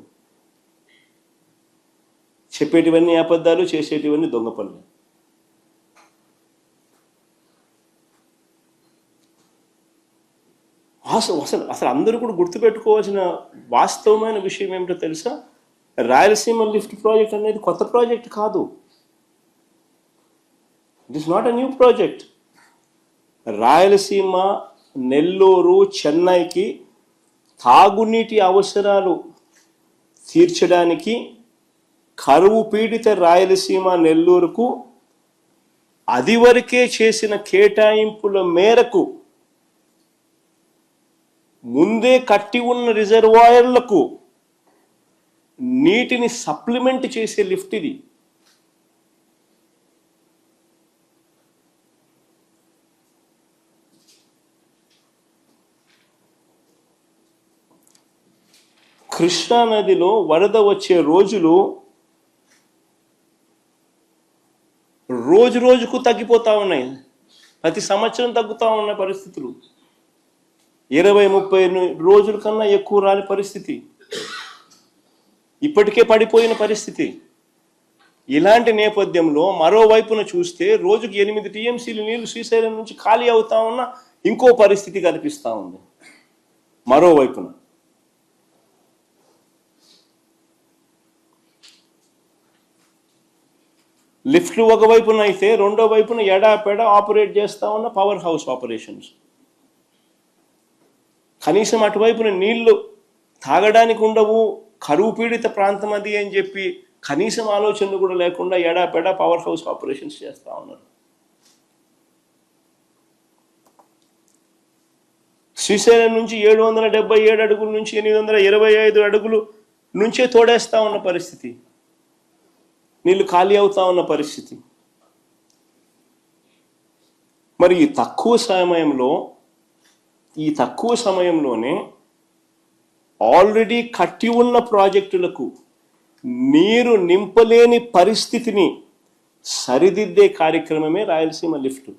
చెప్పేటివన్నీ అబద్ధాలు, చేసేటివన్నీ దొంగ పనులు. అసలు అందరూ కూడా గుర్తుపెట్టుకోవాల్సిన వాస్తవమైన విషయం ఏమిటో తెలుసా? రాయలసీమ లిఫ్ట్ ప్రాజెక్ట్ అనేది కొత్త ప్రాజెక్ట్ కాదు. It is not a new project. Rayalaseema, Nellore, చెన్నైకి తాగునీటి అవసరాలు తీర్చడానికి కరువు పీడిత రాయలసీమ, నెల్లూరుకు అదివరకే చేసిన కేటాయింపుల మేరకు ముందే కట్టి ఉన్న రిజర్వాయర్లకు నీటిని సప్లిమెంట్ చేసే లిఫ్ట్ ఇది. కృష్ణా నదిలో వరద వచ్చే రోజులు రోజు రోజుకు తగ్గిపోతా ఉన్నాయి. ప్రతి సంవత్సరం తగ్గుతూ ఉన్న పరిస్థితులు 20-30 రోజుల కన్నా ఎక్కువ రాని పరిస్థితి, ఇప్పటికే పడిపోయిన పరిస్థితి. ఇలాంటి నేపథ్యంలో మరోవైపున చూస్తే రోజుకి 8 టీఎంసీలు నీళ్లు శ్రీశైలం నుంచి ఖాళీ అవుతా ఉన్న ఇంకో పరిస్థితి కనిపిస్తూ ఉంది. మరోవైపున లిఫ్ట్లు ఒకవైపున అయితే రెండో వైపున ఎడాపెడా ఆపరేట్ చేస్తూ ఉన్న పవర్ హౌస్ ఆపరేషన్స్. కనీసం అటువైపున నీళ్లు తాగడానికి ఉండవు, కరువు పీడిత ప్రాంతం అది అని చెప్పి కనీసం ఆలోచనలు కూడా లేకుండా ఎడాపెడా పవర్ హౌస్ ఆపరేషన్స్ చేస్తూ ఉన్నారు. శ్రీశైలం నుంచి 777 అడుగుల నుంచి 825 అడుగులు నుంచే తోడేస్తా ఉన్న పరిస్థితి, నీళ్ళు ఖాళీ అవుతా ఉన్న పరిస్థితి. మరి ఈ తక్కువ సమయంలోనే ఆల్రెడీ కట్టి ఉన్న ప్రాజెక్టులకు నీరు నింపలేని పరిస్థితిని సరిదిద్దే కార్యక్రమమే రాయలసీమ లిఫ్ట్.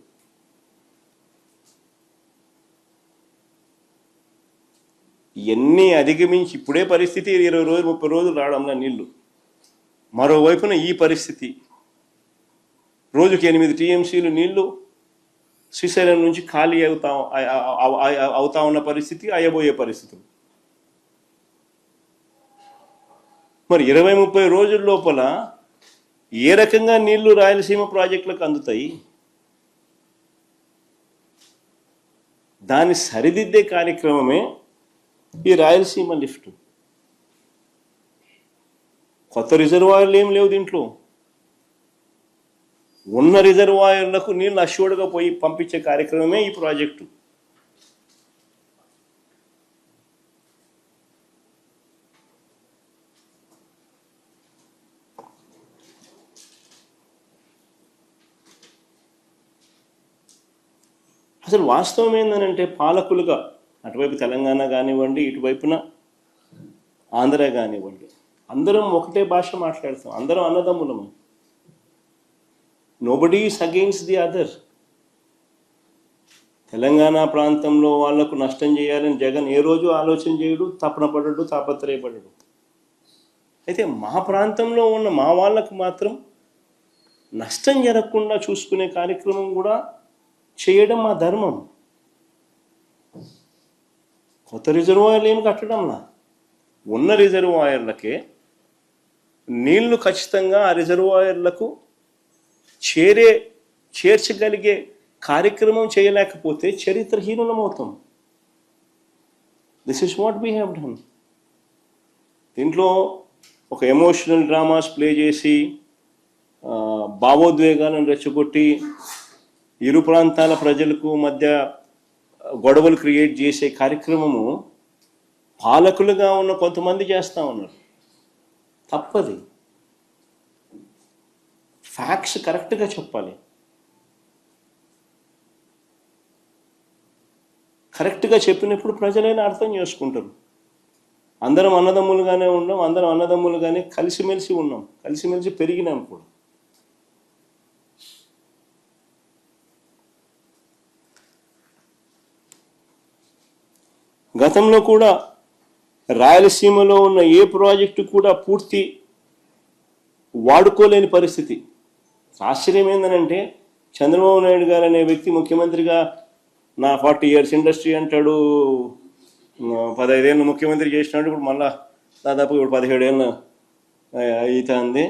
ఎన్ని అధిగమించి ఇప్పుడే పరిస్థితి 20 రోజులు 30 రోజులు రావడంలో నీళ్లు, మరోవైపున ఈ పరిస్థితి రోజుకి 8 టీఎంసీలు నీళ్లు శ్రీశైలం నుంచి ఖాళీ అవుతా ఉన్న పరిస్థితి, అయ్యబోయే పరిస్థితులు. మరి 20-30 రోజుల లోపల ఏ రకంగా నీళ్లు రాయలసీమ ప్రాజెక్టులకు అందుతాయి? దాన్ని సరిదిద్దే కార్యక్రమమే ఈ రాయలసీమ లిఫ్ట్. కొత్త రిజర్వాయర్లు ఏం లేవు దీంట్లో. ఉన్న రిజర్వాయర్లకు నీళ్ళు అష్యూర్డ్గా పోయి పంపించే కార్యక్రమమే ఈ ప్రాజెక్టు. అసలు వాస్తవం ఏంటంటే పాలకులుగా అటువైపు తెలంగాణ కానివ్వండి, ఇటువైపున ఆంధ్ర కానివ్వండి, అందరం ఒకటే భాష మాట్లాడతాం, అందరం అన్నదమ్ములము. Nobody is against the other. Telangana ప్రాంతంలో వాళ్లకు నష్టం చేయాలని జగన్ ఏ రోజు ఆలోచన చేయడు, తపన పడడు, తాపత్రయపడడు. అయితే మా ప్రాంతంలో ఉన్న మా వాళ్ళకు మాత్రం నష్టం జరగకుండా చూసుకునే కార్యక్రమం కూడా చేయడం మా ధర్మం. కొత్త రిజర్వాయర్లు ఏమి కట్టడంలా, ఉన్న రిజర్వాయర్లకే నీళ్లు ఖచ్చితంగా ఆ రిజర్వాయర్లకు చేర్చగలిగే కార్యక్రమం చేయలేకపోతే చరిత్రహీనులమవుతాం. This is what we have done. దీంట్లో ఒక ఎమోషనల్ డ్రామాస్ ప్లే చేసి భావోద్వేగాలను రెచ్చగొట్టి ఇరు ప్రాంతాల ప్రజలకు మధ్య గొడవలు క్రియేట్ చేసే కార్యక్రమము పాలకులుగా ఉన్న కొంతమంది చేస్తూ ఉన్నారు. తప్పది. ఫ్యాక్ట్స్ కరెక్ట్గా చెప్పాలి. కరెక్ట్గా చెప్పినప్పుడు ప్రజలైనా అర్థం చేసుకుంటారు. అందరం అన్నదమ్ములుగానే ఉన్నాం, అందరం అన్నదమ్ములుగానే కలిసిమెలిసి ఉన్నాం, కలిసిమెలిసి పెరిగినాం కూడా. గతంలో కూడా రాయలసీమలో ఉన్న ఏ ప్రాజెక్టు కూడా పూర్తి వాడుకోలేని పరిస్థితి. ఆశ్చర్యం ఏంటంటే చంద్రబాబు నాయుడు గారు అనే వ్యక్తి ముఖ్యమంత్రిగా నా 40 years ఇండస్ట్రీ అంటాడు, 15 ఏళ్ళు ముఖ్యమంత్రి చేసినాడు, ఇప్పుడు మళ్ళా దాదాపు ఇప్పుడు 17 ఏళ్ళు అవుతుంది.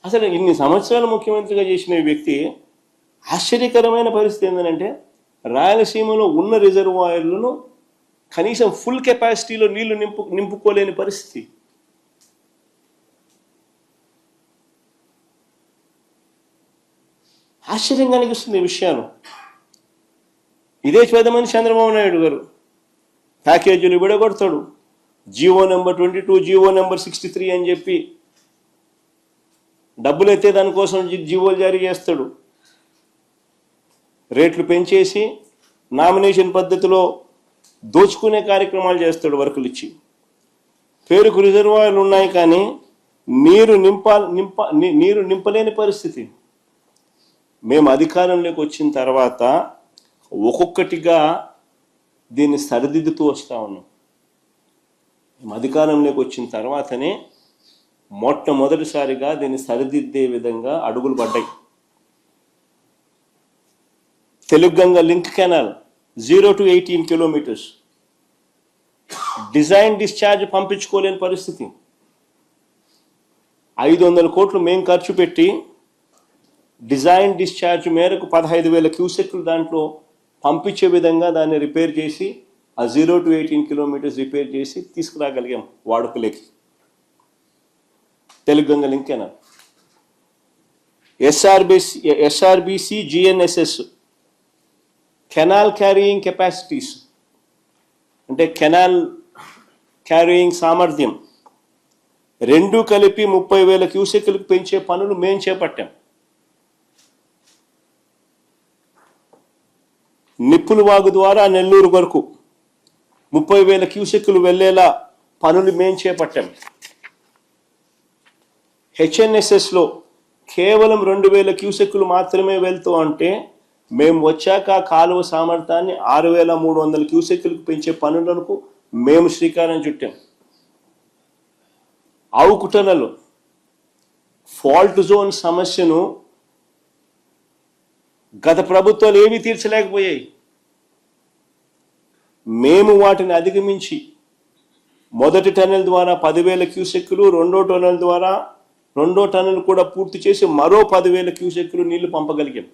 అసలు ఇన్ని సంవత్సరాలు ముఖ్యమంత్రిగా చేసిన వ్యక్తి ఆశ్చర్యకరమైన పరిస్థితి ఏంటంటే రాయలసీమలో ఉన్న రిజర్వాయర్లను కనీసం ఫుల్ కెపాసిటీలో నీళ్లు నింపుకోలేని పరిస్థితి. ఆశ్చర్యంగా అనిపిస్తుంది ఈ విషయాలు. ఇదే చేద్దామని చంద్రబాబు నాయుడు గారు ప్యాకేజీలు విడగొడతాడు. జీవో నెంబర్ 22, జీవో నెంబర్ 63 అని చెప్పి డబ్బులు ఎత్తే దానికోసం జీవోలు జారీ చేస్తాడు. రేట్లు పెంచేసి నామినేషన్ పద్ధతిలో దోచుకునే కార్యక్రమాలు చేస్తాడు వర్కులు ఇచ్చి. పేరుకు రిజర్వాయర్లు ఉన్నాయి కానీ నీరు నింపలేని పరిస్థితి. మేము అధికారంలోకి వచ్చిన తర్వాత ఒక్కొక్కటిగా దీన్ని సరిదిద్దుతూ వస్తూ ఉన్నాం. మేము అధికారంలోకి వచ్చిన తర్వాతనే మొట్టమొదటిసారిగా దీన్ని సరిదిద్దే విధంగా అడుగులు పడ్డాయి. Telugu Ganga link canal 0 to 18 kilometres design discharge పంపించుకోలేని పరిస్థితి. 500 కోట్లు మేము ఖర్చు పెట్టి డిజైన్ డిశ్చార్జ్ మేరకు 15,000 క్యూసెక్లు దాంట్లో పంపించే విధంగా దాన్ని రిపేర్ చేసి ఆ 0 to 18 కిలోమీటర్స్ రిపేర్ చేసి తీసుకురాగలిగాం వాడుకలోకి. Telugu Ganga link canal, SRBC GNSS canal carrying capacities అంటే కెనాల్ క్యారీయింగ్ సామర్థ్యం రెండు కలిపి 30,000 క్యూసెక్లకు పెంచే పనులు మేము చేపట్టాం. నిప్పుల వాగు ద్వారా నెల్లూరు వరకు 30,000 క్యూసెక్లు వెళ్లేలా పనులు మేము చేపట్టాం. హెచ్ఎన్ఎస్ఎస్లో కేవలం 2,000 క్యూసెక్లు మాత్రమే వెళ్తూ అంటే మేము వచ్చాక కాలువ సామర్థ్యాన్ని 6,300 క్యూసెక్లకు పెంచే పనులకు మేము శ్రీకారం చుట్టాం. అవుకుటనలు ఫాల్ట్ జోన్ సమస్యను గత ప్రభుత్వాలు ఏమీ తీర్చలేకపోయాయి. మేము వాటిని అధిగమించి మొదటి టన్నెల్ ద్వారా 10,000 క్యూసెక్లు, రెండో టన్నెల్ కూడా పూర్తి చేసి మరో 10,000 క్యూసెక్లు నీళ్లు పంపగలిగాం.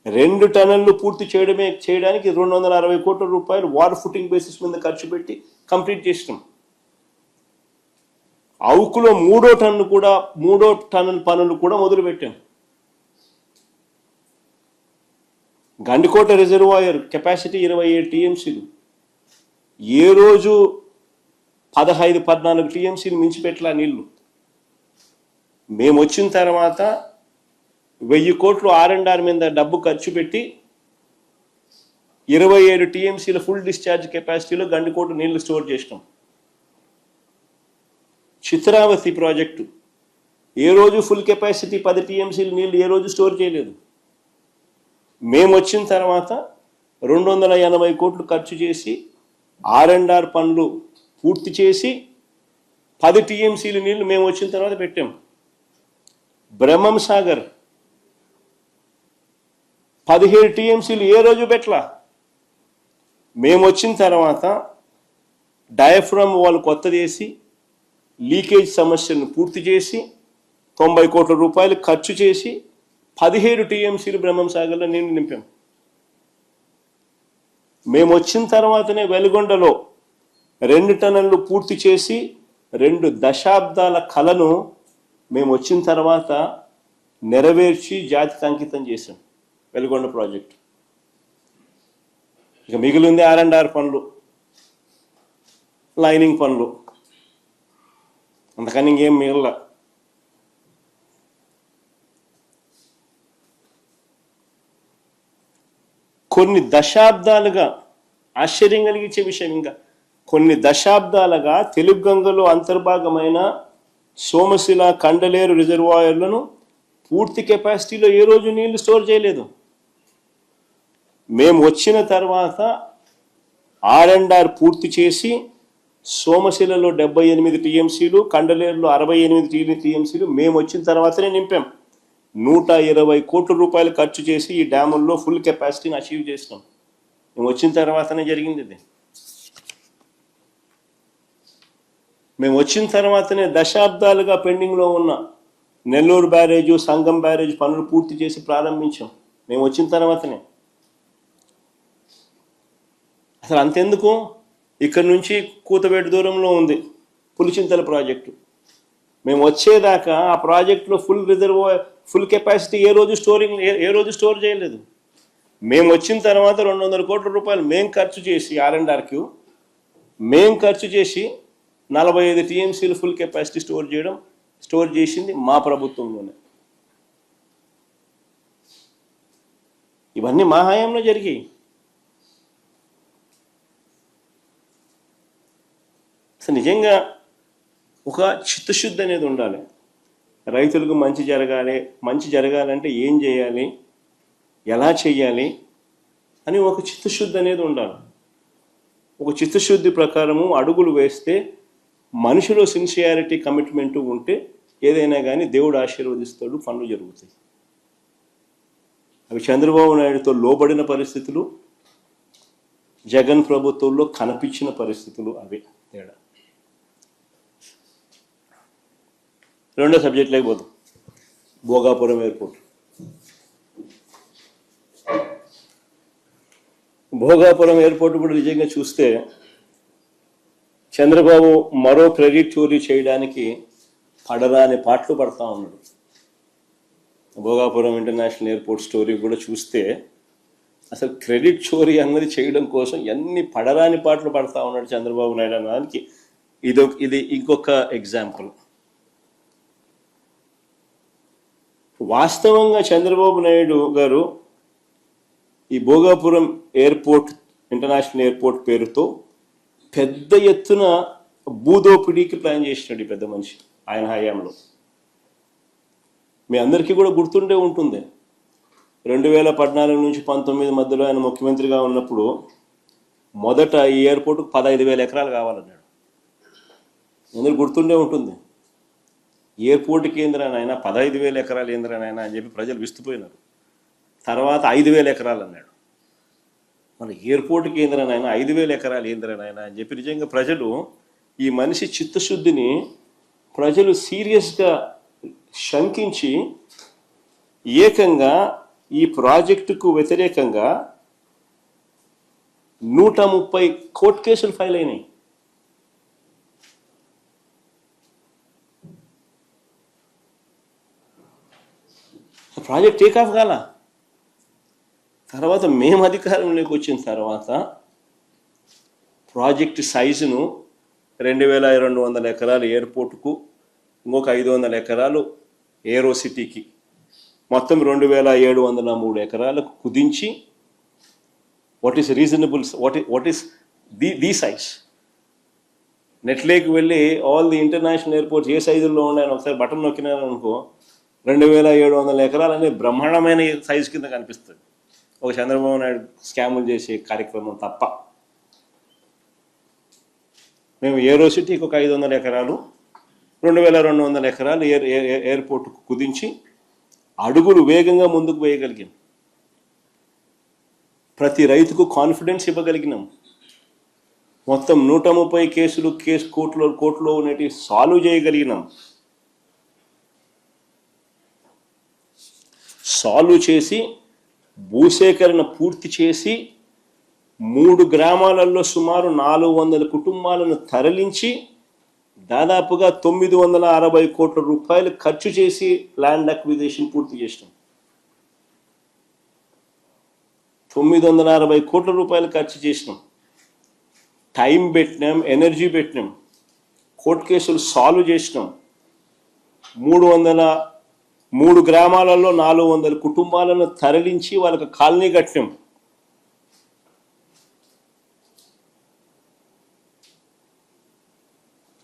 2 టన్నెళ్లు పూర్తి చేయడానికి 260 కోట్ల రూపాయలు వాటర్ ఫుటింగ్ బేసిస్ మీద ఖర్చు పెట్టి కంప్లీట్ చేసినాం. అవుకులో 3వ టన్నెల్ పనులు కూడా మొదలుపెట్టాం. గండికోట రిజర్వాయర్ కెపాసిటీ 27 టీఎంసీలు, ఏ రోజు 15-14 టీఎంసీలు మించిపెట్టలా నీళ్లు. మేము వచ్చిన తర్వాత 1,000 కోట్లు R&R మీద డబ్బు ఖర్చు పెట్టి 27 టీఎంసీల ఫుల్ డిశ్చార్జ్ కెపాసిటీలో గండికోట నీళ్లు స్టోర్ చేసినాం. చిత్రావతి ప్రాజెక్టు ఏ రోజు ఫుల్ కెపాసిటీ 10 టీఎంసీల నీళ్లు ఏ రోజు స్టోర్ చేయలేదు. మేము వచ్చిన తర్వాత 280 కోట్లు ఖర్చు చేసి R&R పనులు పూర్తి చేసి 10 టీఎంసీల నీళ్లు మేము వచ్చిన తర్వాత పెట్టాం. బ్రహ్మం సాగర్ 17 టీఎంసీలు ఏ రోజు పెట్టలా. మేము వచ్చిన తర్వాత డయాఫ్రమ్ వాల్ కొత్తది వేసి లీకేజ్ సమస్యలను పూర్తి చేసి 90 కోట్ల రూపాయలు ఖర్చు చేసి 17 టీఎంసీలు బ్రహ్మం సాగర్లో నీళ్లు నింపాం. మేము వచ్చిన తర్వాతనే వెలుగొండలో 2 టన్నులు పూర్తి చేసి 2 దశాబ్దాల కలను మేము వచ్చిన తర్వాత నెరవేర్చి జాతికి అంకితం చేశాం వెలుగొండ ప్రాజెక్టు. ఇక మిగిలింది R&R పనులు, లైనింగ్ పనులు, అంతకని ఇంకేం మిగల. కొన్ని దశాబ్దాలుగా ఆశ్చర్యం కలిగించే విషయం, ఇంకా కొన్ని దశాబ్దాలుగా తెలుగంగలో అంతర్భాగమైన సోమశిల, కండలేరు రిజర్వాయర్లను పూర్తి కెపాసిటీలో ఏ రోజు నీళ్లు స్టోర్ చేయలేదు. మేము వచ్చిన తర్వాత R&R పూర్తి చేసి సోమశిలలో 78 టీఎంసీలు, కండలేరులో 68 టీఎంసీలు మేము వచ్చిన తర్వాతనే నింపాం. 120 కోట్ల రూపాయలు ఖర్చు చేసి ఈ డ్యాముల్లో ఫుల్ కెపాసిటీని అచీవ్ చేసినాం. మేము వచ్చిన తర్వాతనే జరిగింది ఇది. మేము వచ్చిన తర్వాతనే దశాబ్దాలుగా పెండింగ్లో ఉన్న నెల్లూరు బ్యారేజు, సంగం బ్యారేజ్ పనులు పూర్తి చేసి ప్రారంభించాం. మేము వచ్చిన తర్వాతనే. అసలు అంతెందుకు, ఇక్కడ నుంచి కూతవేటు దూరంలో ఉంది పులిచింతల ప్రాజెక్టు. మేము వచ్చేదాకా ఆ ప్రాజెక్టులో ఫుల్ కెపాసిటీ ఏ రోజు స్టోర్ చేయలేదు. మేము వచ్చిన తర్వాత 200 కోట్ల రూపాయలు మేము ఖర్చు చేసి R&Rకి మేము ఖర్చు చేసి 45 TMCలు ఫుల్ కెపాసిటీ స్టోర్ చేసింది మా ప్రభుత్వంలోనే. ఇవన్నీ మా హయాంలో జరిగాయి. అసలు నిజంగా ఒక చిత్తశుద్ధి అనేది ఉండాలి. రైతులకు మంచి జరగాలంటే ఏం చేయాలి, ఎలా చేయాలి అని ఒక చిత్తశుద్ధి అనేది ఉండాలి. ఒక చిత్తశుద్ధి ప్రకారము అడుగులు వేస్తే, మనిషిలో సిన్సియారిటీ కమిట్మెంట్ ఉంటే ఏదైనా కానీ దేవుడు ఆశీర్వదిస్తాడు, పనులు జరుగుతాయి. అవి చంద్రబాబు నాయుడుతో లోబడిన పరిస్థితులు, జగన్ ప్రభుత్వంలో కనిపించిన పరిస్థితులు అవే తేడా. రెండో సబ్జెక్ట్లోకి పోతాం. భోగాపురం ఎయిర్పోర్ట్. భోగాపురం ఎయిర్పోర్ట్ కూడా నిజంగా చూస్తే చంద్రబాబు మరో క్రెడిట్ చోరీ చేయడానికి పడరాని పాటలు పడతా ఉన్నాడు. భోగాపురం ఇంటర్నేషనల్ ఎయిర్పోర్ట్ స్టోరీ కూడా చూస్తే అసలు క్రెడిట్ చోరీ అన్నది చేయడం కోసం ఎన్ని పడరాని పాటలు పడతా ఉన్నాడు చంద్రబాబు నాయుడు అన్నదానికి ఇది ఇంకొక ఎగ్జాంపుల్. వాస్తవంగా చంద్రబాబు నాయుడు గారు ఈ భోగాపురం ఎయిర్పోర్ట్, ఇంటర్నేషనల్ ఎయిర్పోర్ట్ పేరుతో పెద్ద ఎత్తున భూదోపిడీకి ప్లాన్ చేసినాడు ఈ పెద్ద మనిషి ఆయన హయాంలో. మీ అందరికీ కూడా గుర్తుండే ఉంటుంది. 2014 నుంచి 19 మధ్యలో ఆయన ముఖ్యమంత్రిగా ఉన్నప్పుడు మొదట ఈ ఎయిర్పోర్టుకు 15,000 ఎకరాలు కావాలన్నాడు. అందరూ గుర్తుండే ఉంటుంది. ఎయిర్పోర్ట్ కేంద్రానైనా 15,000 ఎకరాలు ఏంద్రానైనా అని చెప్పి ప్రజలు విస్తుపోయినారు. తర్వాత 5,000 ఎకరాలు అన్నాడు. మన ఎయిర్పోర్ట్ కేంద్రానైనా 5,000 ఎకరాలు ఏంద్రానైనా అని చెప్పి నిజంగా ప్రజలు ఈ మనిషి చిత్తశుద్ధిని ప్రజలు సీరియస్గా శంకించి ఏకంగా ఈ ప్రాజెక్టుకు వ్యతిరేకంగా 130 కోర్టు కేసులు ఫైల్ అయినాయి. ప్రాజెక్ట్ టేక్ ఆఫ్ కాల. తర్వాత మేము అధికారంలోకి వచ్చిన తర్వాత ప్రాజెక్ట్ సైజును 2,200 ఎకరాలు ఎయిర్పోర్టుకు, ఇంకొక 500 ఎకరాలు ఏరో సిటీకి, మొత్తం 2,703 ఎకరాలకు కుదించి what is reasonable, what is the size. నెట్లోకి వెళ్ళి ఆల్ ది ఇంటర్నేషనల్ ఎయిర్పోర్ట్స్ ఏ సైజుల్లో ఉన్నాయని ఒకసారి బటన్ నొక్కినాను అనుకో, 2,700 ఎకరాలు అనేది బ్రహ్మాండమైన సైజు కింద కనిపిస్తుంది. ఒక చంద్రబాబు నాయుడు స్కాములు చేసే కార్యక్రమం తప్ప. మేము ఏరో సిటీకి ఒక 500 ఎకరాలు, 2,200 ఎకరాలు ఎయిర్పోర్టుకు కుదించి అడుగులు వేగంగా ముందుకు వేయగలిగాం. ప్రతి రైతుకు కాన్ఫిడెన్స్ ఇవ్వగలిగినాం. మొత్తం 130 కేసులు కోర్టులో ఉన్నటి సాల్వ్ చేయగలిగినాం. సాల్వ్ చేసి భూసేకరణ పూర్తి చేసి 3 గ్రామాలలో సుమారు 400 కుటుంబాలను తరలించి దాదాపుగా 960 కోట్ల రూపాయలు ఖర్చు చేసి ల్యాండ్ అక్విజిషన్ పూర్తి చేసినాం. 960 కోట్ల రూపాయలు ఖర్చు చేసినాం. టైం పెట్టినాం, ఎనర్జీ పెట్టినాం, కోర్టు కేసులు సాల్వ్ చేసినాం. 3 గ్రామాలలో 400 కుటుంబాలను తరలించి వాళ్ళకి కాలనీ కట్టినాం.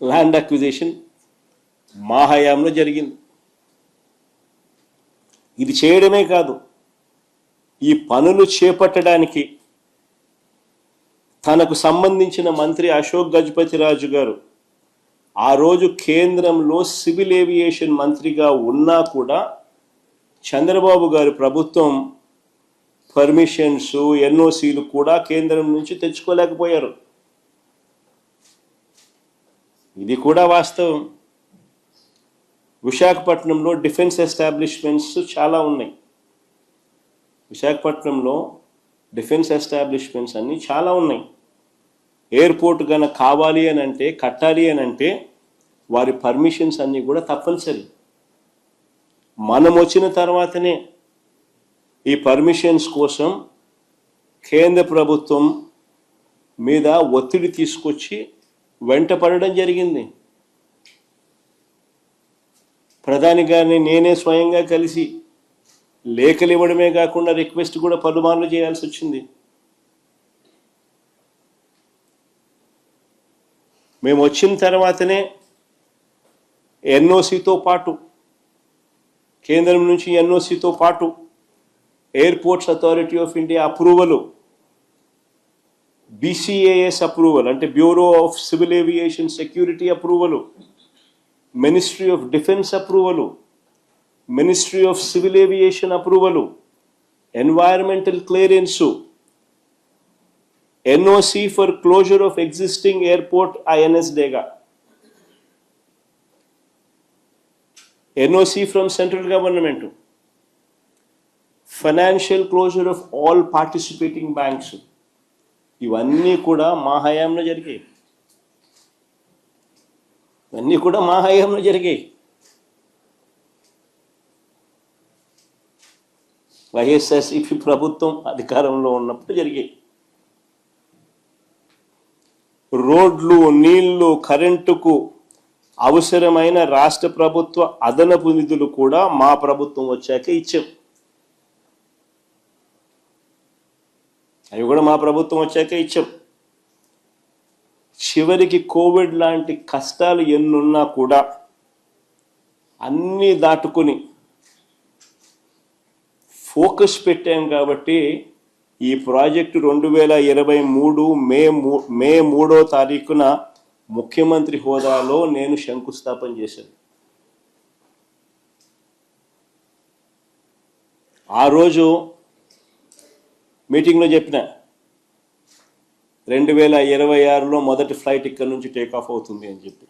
ల్యాండ్ అక్విజిషన్ మా హయాంలో జరిగింది. ఇది చేయడమే కాదు, ఈ పనులు చేపట్టడానికి తనకు సంబంధించిన మంత్రి అశోక్ గజపతి రాజు గారు ఆ రోజు కేంద్రంలో సివిల్ ఏవియేషన్ మంత్రిగా ఉన్నా కూడా చంద్రబాబు గారి ప్రభుత్వం పర్మిషన్స్, ఎన్ఓసీలు కూడా కేంద్రం నుంచి తెచ్చుకోలేకపోయారు. ఇది కూడా వాస్తవం. విశాఖపట్నంలో డిఫెన్స్ ఎస్టాబ్లిష్మెంట్స్ చాలా ఉన్నాయి. విశాఖపట్నంలో డిఫెన్స్ ఎస్టాబ్లిష్మెంట్స్ అన్నీ చాలా ఉన్నాయి. ఎయిర్పోర్ట్ కనుక కావాలి అని అంటే, కట్టాలి అని అంటే వారి పర్మిషన్స్ అన్నీ కూడా తప్పనిసరి. మనం వచ్చిన తర్వాతనే ఈ పర్మిషన్స్ కోసం కేంద్ర ప్రభుత్వం మీద ఒత్తిడి తీసుకొచ్చి వెంట పడడం జరిగింది. ప్రధాని గారిని నేనే స్వయంగా కలిసి లేఖలు ఇవ్వడమే కాకుండా రిక్వెస్ట్ కూడా పలుమార్లు చేయాల్సి వచ్చింది. మేము వచ్చిన తర్వాతనే ఎన్ఓసితో పాటు, కేంద్రం నుంచి ఎన్ఓసితో పాటు airports authority of India approval, BCAS approval అంటే bureau of civil aviation security approval, ministry of defence approval, ministry of civil aviation approval, environmental clearance, NOC for closure of existing airport INS Dega, NOC from central government, financial closure of all participating banks, ఇవన్నీ కూడా మా హయాంలో జరిగాయి. ఇవన్నీ కూడా మా హయాంలో జరిగాయి. వైఎస్ఆర్సీపీ ప్రభుత్వం అధికారంలో ఉన్నప్పుడు జరిగాయి. రోడ్లు, నీళ్లు, కరెంటుకు అవసరమైన రాష్ట్ర ప్రభుత్వ అదనపు నిధులు కూడా మా ప్రభుత్వం వచ్చాక ఇచ్చాం. అవి కూడా మా ప్రభుత్వం వచ్చాక ఇచ్చాం. చివరికి కోవిడ్ లాంటి కష్టాలు ఎన్నున్నా కూడా అన్నీ దాటుకుని ఫోకస్ పెట్టాం కాబట్టి ఈ ప్రాజెక్టు 2023 మే 3వ తారీఖున ముఖ్యమంత్రి హోదాలో నేను శంకుస్థాపన చేశాను. ఆ రోజు మీటింగ్లో చెప్పిన 2026లో మొదటి ఫ్లైట్ ఇక్కడి నుంచి టేక్ ఆఫ్ అవుతుంది అని చెప్పి.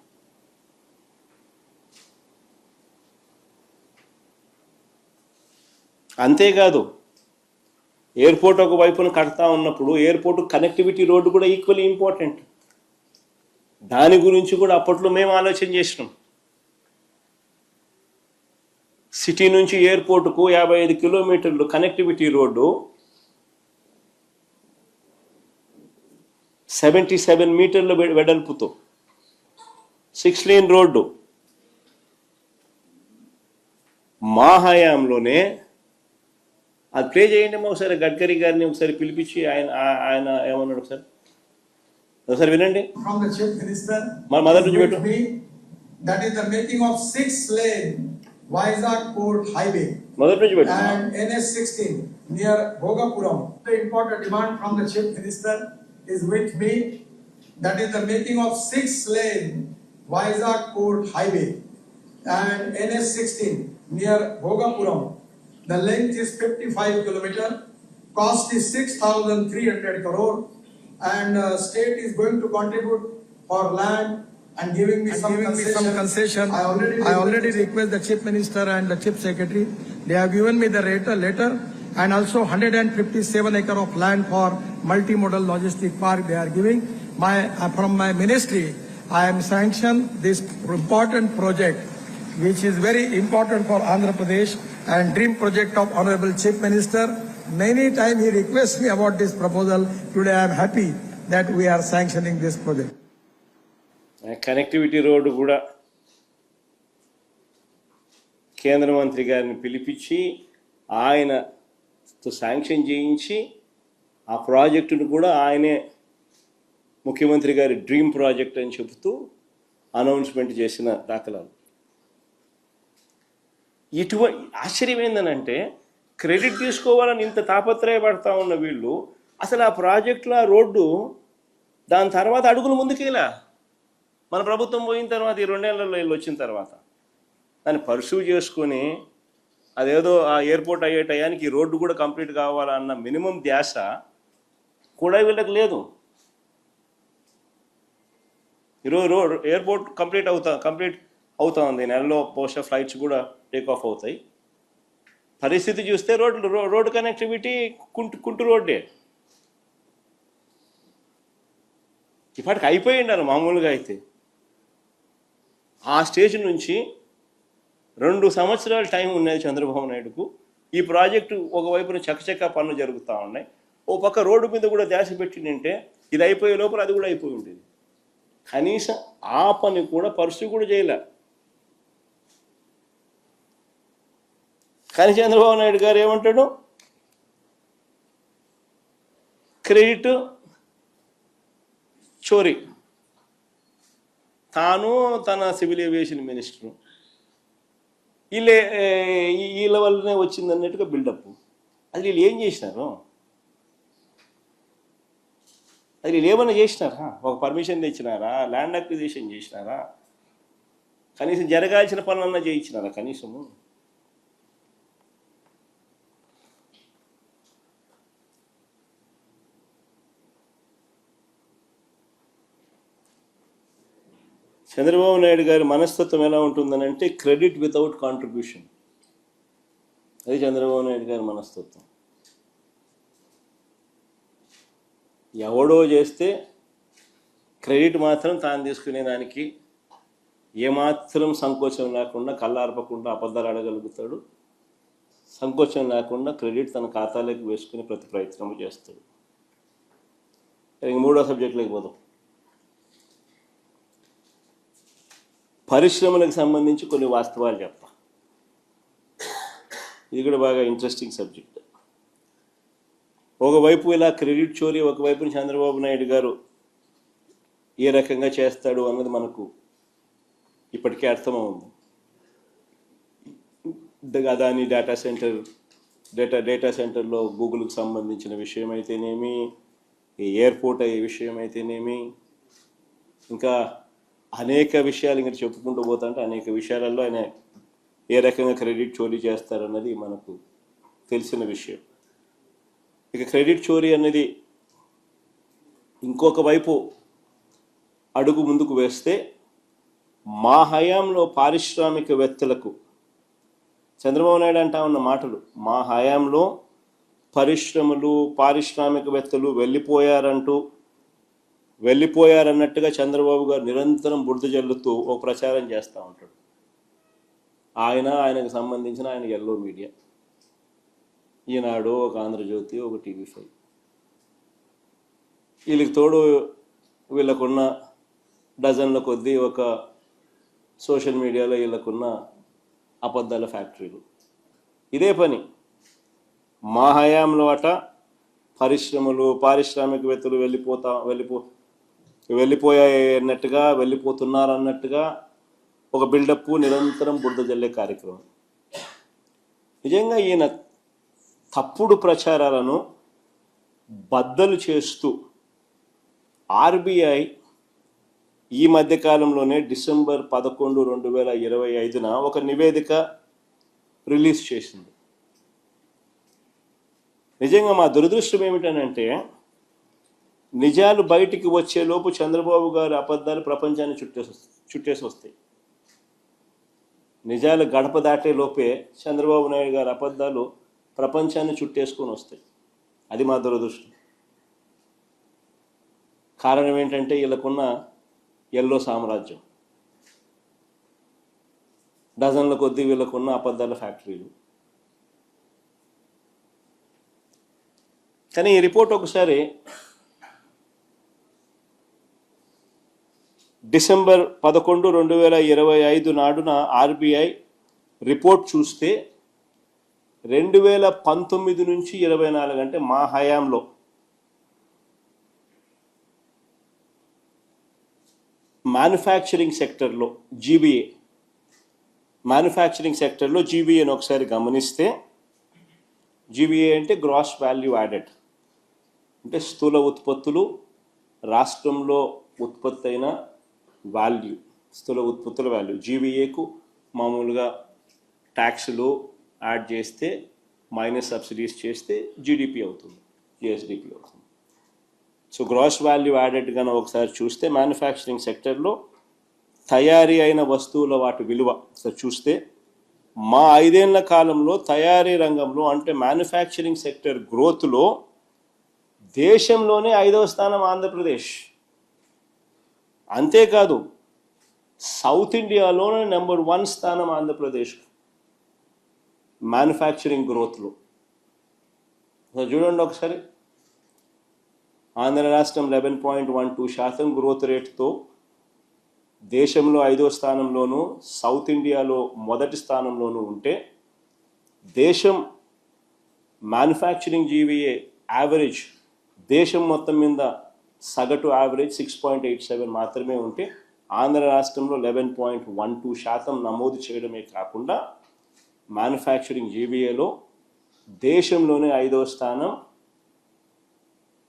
అంతేకాదు, ఎయిర్పోర్ట్ ఒక వైపున కడతా ఉన్నప్పుడు ఎయిర్పోర్ట్ కనెక్టివిటీ రోడ్డు కూడా ఈక్వల్లీ ఇంపార్టెంట్. దాని గురించి కూడా అప్పట్లో మేము ఆలోచన చేసినాం. సిటీ నుంచి ఎయిర్పోర్టుకు 55 కిలోమీటర్లు కనెక్టివిటీ రోడ్డు, 77 మీటర్ల వెడల్పుతో 6 లేన్ రోడ్డు మా హయాంలోనే. అది ప్లే చేయండి ఒకసారి, గడ్కరీ గారిని ఒకసారి పిలిపించి ఆయన ఏమన్నాడు ఒకసారి వినండి. మొదటి నుంచి పెట్టు. That is the making of 6 lane Vizag Port Highway మొదటి నుంచి పెట్టు. and NS16 near Bhogapuram. The important demand from the Chief Minister is with me. That is the making of 6 lane Vizag Port Highway and NS16 near Bhogapuram. The length is 55 kilometer, cost is 6,300 crore, and state is going to contribute for land and giving me some concession. I already request the Chief Minister and the Chief Secretary. They have given me the letter and also 157 acre of land for multimodal logistic park they are giving. From my ministry, I am sanctioned this important project, which is very important for Andhra Pradesh and dream project of Honorable Chief Minister. Many times he requests me about this proposal. Today I am happy that we are sanctioning this project. Connectivity road కూడా కేంద్ర మంత్రి గారిని పిలిపించి ఆయనతో sanction చేయించి ఆ ప్రాజెక్టును కూడా ఆయనే ముఖ్యమంత్రి గారి డ్రీమ్ ప్రాజెక్ట్ అని చెబుతూ అనౌన్స్మెంట్ చేసిన దాఖలాలు. ఆశ్చర్యం ఏందనంటే, క్రెడిట్ తీసుకోవాలని ఇంత తాపత్రయపడతా ఉన్న వీళ్ళు అసలు ఆ ప్రాజెక్టులో ఆ రోడ్డు దాని తర్వాత అడుగులు ముందుకేలా. మన ప్రభుత్వం పోయిన తర్వాత ఈ 2 నెలల్లో వీళ్ళు వచ్చిన తర్వాత దాన్ని పర్సూ చేసుకొని అదేదో ఆ ఎయిర్పోర్ట్ అయ్యే టయానికి ఈ రోడ్డు కూడా కంప్లీట్ కావాలన్న మినిమం ధ్యాస కూడా వీళ్ళకి లేదు. ఈరోజు ఎయిర్పోర్ట్ కంప్లీట్ అవుతా ఉంది, నెలలో బహుశా ఫ్లైట్స్ కూడా టేక్ ఆఫ్ అవుతాయి. పరిస్థితి చూస్తే రోడ్డు కనెక్టివిటీ కుంటు రోడ్డే. ఇప్పటికి అయిపోయిండారు మామూలుగా అయితే. ఆ స్టేజ్ నుంచి 2 సంవత్సరాల టైం ఉన్నది చంద్రబాబు నాయుడుకు. ఈ ప్రాజెక్టు ఒకవైపున చకచకా పనులు జరుగుతూ ఉన్నాయి. ఓ పక్క రోడ్డు మీద కూడా ధ్యాస పెట్టిందంటే ఇది అయిపోయే లోపల అది కూడా అయిపోయి ఉంటుంది. కనీసం ఆ పని కూడా పరిస్థితి కూడా చేయలే. కానీ చంద్రబాబు నాయుడు గారు ఏమంటాడు, క్రెడిట్ చోరీ. తాను తన సివిల్ ఏవియేషన్ మినిస్టరు వీళ్ళ వల్లనే వచ్చింది అన్నట్టుగా బిల్డప్. అది వీళ్ళు ఏం చేసినారు? అది వీళ్ళు ఏమన్నా చేసినారా? ఒక పర్మిషన్ తెచ్చినారా? ల్యాండ్ అక్విజిషన్ చేసినారా? కనీసం జరగాల్సిన పనులన్నా చేయించినారా కనీసము? చంద్రబాబు నాయుడు గారి మనస్తత్వం ఎలా ఉంటుందని అంటే క్రెడిట్ వితౌట్ కాంట్రిబ్యూషన్. అది చంద్రబాబు నాయుడు గారి మనస్తత్వం. ఎవడో చేస్తే క్రెడిట్ మాత్రం తాను తీసుకునే దానికి ఏమాత్రం సంకోచం లేకుండా, కళ్ళార్పకుండా అబద్ధాలు అడగలుగుతాడు. సంకోచం లేకుండా క్రెడిట్ తన ఖాతాలోకి వేసుకునే ప్రతి ప్రయత్నం చేస్తాడు. ఇంక మూడో సబ్జెక్టులోకి పోదాం. పరిశ్రమలకు సంబంధించి కొన్ని వాస్తవాలు చెప్తా. ఇది కూడా బాగా ఇంట్రెస్టింగ్ సబ్జెక్ట్. ఒకవైపు ఇలా క్రెడిట్ చోరీ, ఒకవైపు చంద్రబాబు నాయుడు గారు ఏ రకంగా చేస్తాడు అన్నది మనకు ఇప్పటికే అర్థమవుతుంది. అదాని డేటా సెంటర్లో గూగుల్కి సంబంధించిన విషయం అయితేనేమి, ఎయిర్పోర్ట్ అయ్యే విషయం అయితేనేమి, ఇంకా అనేక విషయాలు ఇంకా చెప్పుకుంటూ పోతుంటే అనేక విషయాలలో ఆయన ఏ రకంగా క్రెడిట్ చోరీ చేస్తారన్నది మనకు తెలిసిన విషయం. ఇక క్రెడిట్ చోరీ అనేది ఇంకొక వైపు అడుగు ముందుకు వేస్తే, మా హయాంలో పారిశ్రామికవేత్తలకు, చంద్రబాబు నాయుడు అంటా ఉన్న మాటలు, మా హయాంలో పరిశ్రమలు పారిశ్రామికవేత్తలు వెళ్ళిపోయారన్నట్టుగా చంద్రబాబు గారు నిరంతరం బురద జల్లుతూ ఒక ప్రచారం చేస్తూ ఉంటాడు. ఆయనకు సంబంధించిన ఆయన ఎల్లో మీడియా, ఈనాడు, ఒక ఆంధ్రజ్యోతి, ఒక టీవీ5, వీళ్ళకి తోడు వీళ్ళకున్న డజన్ల కొద్దీ ఒక సోషల్ మీడియాలో వీళ్ళకున్న అబద్ధాల ఫ్యాక్టరీలు. ఇదే పని మా హయాంలో అట పరిశ్రమలు పారిశ్రామికవేత్తలు వెళ్ళిపోయాయన్నట్టుగా, వెళ్ళిపోతున్నారన్నట్టుగా ఒక బిల్డప్ నిరంతరం బురద జల్లే కార్యక్రమం. నిజంగా ఈయన తప్పుడు ప్రచారాలను బద్దలు చేస్తూ ఆర్బీఐ ఈ మధ్యకాలంలోనే డిసెంబర్ 11, 2025 ఒక నివేదిక రిలీజ్ చేసింది. నిజంగా మా దురదృష్టం ఏమిటనంటే, నిజాలు బయటికి వచ్చేలోపు చంద్రబాబు గారి అబద్ధాలు ప్రపంచాన్ని చుట్టేసి వస్తాయి. నిజాలు గడప దాటే లోపే చంద్రబాబు నాయుడు గారి అబద్ధాలు ప్రపంచాన్ని చుట్టేసుకొని వస్తాయి. అది మా దురదృష్టం. కారణం ఏంటంటే వీళ్ళకున్న ఎల్లో సామ్రాజ్యం, డజన్ల కొద్దీ వీళ్ళకున్న అబద్ధాల ఫ్యాక్టరీలు. కానీ ఈ రిపోర్ట్ ఒకసారి డిసెంబర్ 11, 2025 నాడున ఆర్బీఐ రిపోర్ట్ చూస్తే 2019 నుంచి 24 అంటే మా హయాంలో మ్యానుఫ్యాక్చరింగ్ సెక్టర్లో జీబీఏని ఒకసారి గమనిస్తే, జీబీఏ అంటే గ్రాస్ వాల్యూ యాడెడ్, అంటే స్థూల ఉత్పత్తులు, రాష్ట్రంలో ఉత్పత్తి అయిన వాల్యూ, స్థూల ఉత్పత్తుల వాల్యూ. జీబీఏకు మామూలుగా ట్యాక్స్లు యాడ్ చేస్తే మైనస్ సబ్సిడీస్ చేస్తే జీడిపి అవుతుంది, జిఎస్డిపి అవుతుంది. సో గ్రాస్ వాల్యూ యాడెడ్ కనుక ఒకసారి చూస్తే మ్యానుఫ్యాక్చరింగ్ సెక్టర్లో తయారీ అయిన వస్తువుల వాటి విలువ చూస్తే మా 5 ఏళ్ల కాలంలో తయారీ రంగంలో అంటే మ్యానుఫ్యాక్చరింగ్ సెక్టర్ గ్రోత్లో దేశంలోనే 5వ స్థానం ఆంధ్రప్రదేశ్. అంతేకాదు సౌత్ ఇండియాలోనే నెంబర్ 1 స్థానం ఆంధ్రప్రదేశ్ మ్యానుఫ్యాక్చరింగ్ గ్రోత్లో. చూడండి ఒకసారి, ఆంధ్ర రాష్ట్రం 11.12% గ్రోత్ రేట్తో దేశంలో 5వ స్థానంలోనూ, సౌత్ ఇండియాలో మొదటి స్థానంలోనూ ఉంటే, దేశం మ్యానుఫ్యాక్చరింగ్ జీవీఏ యావరేజ్ దేశం మొత్తం మీద సగటు యావరేజ్ 6.87 మాత్రమే ఉంటే, ఆంధ్ర రాష్ట్రంలో 11.12% నమోదు చేయడమే కాకుండా మ్యానుఫ్యాక్చరింగ్ జీవీఏలో దేశంలోనే 5వ స్థానం,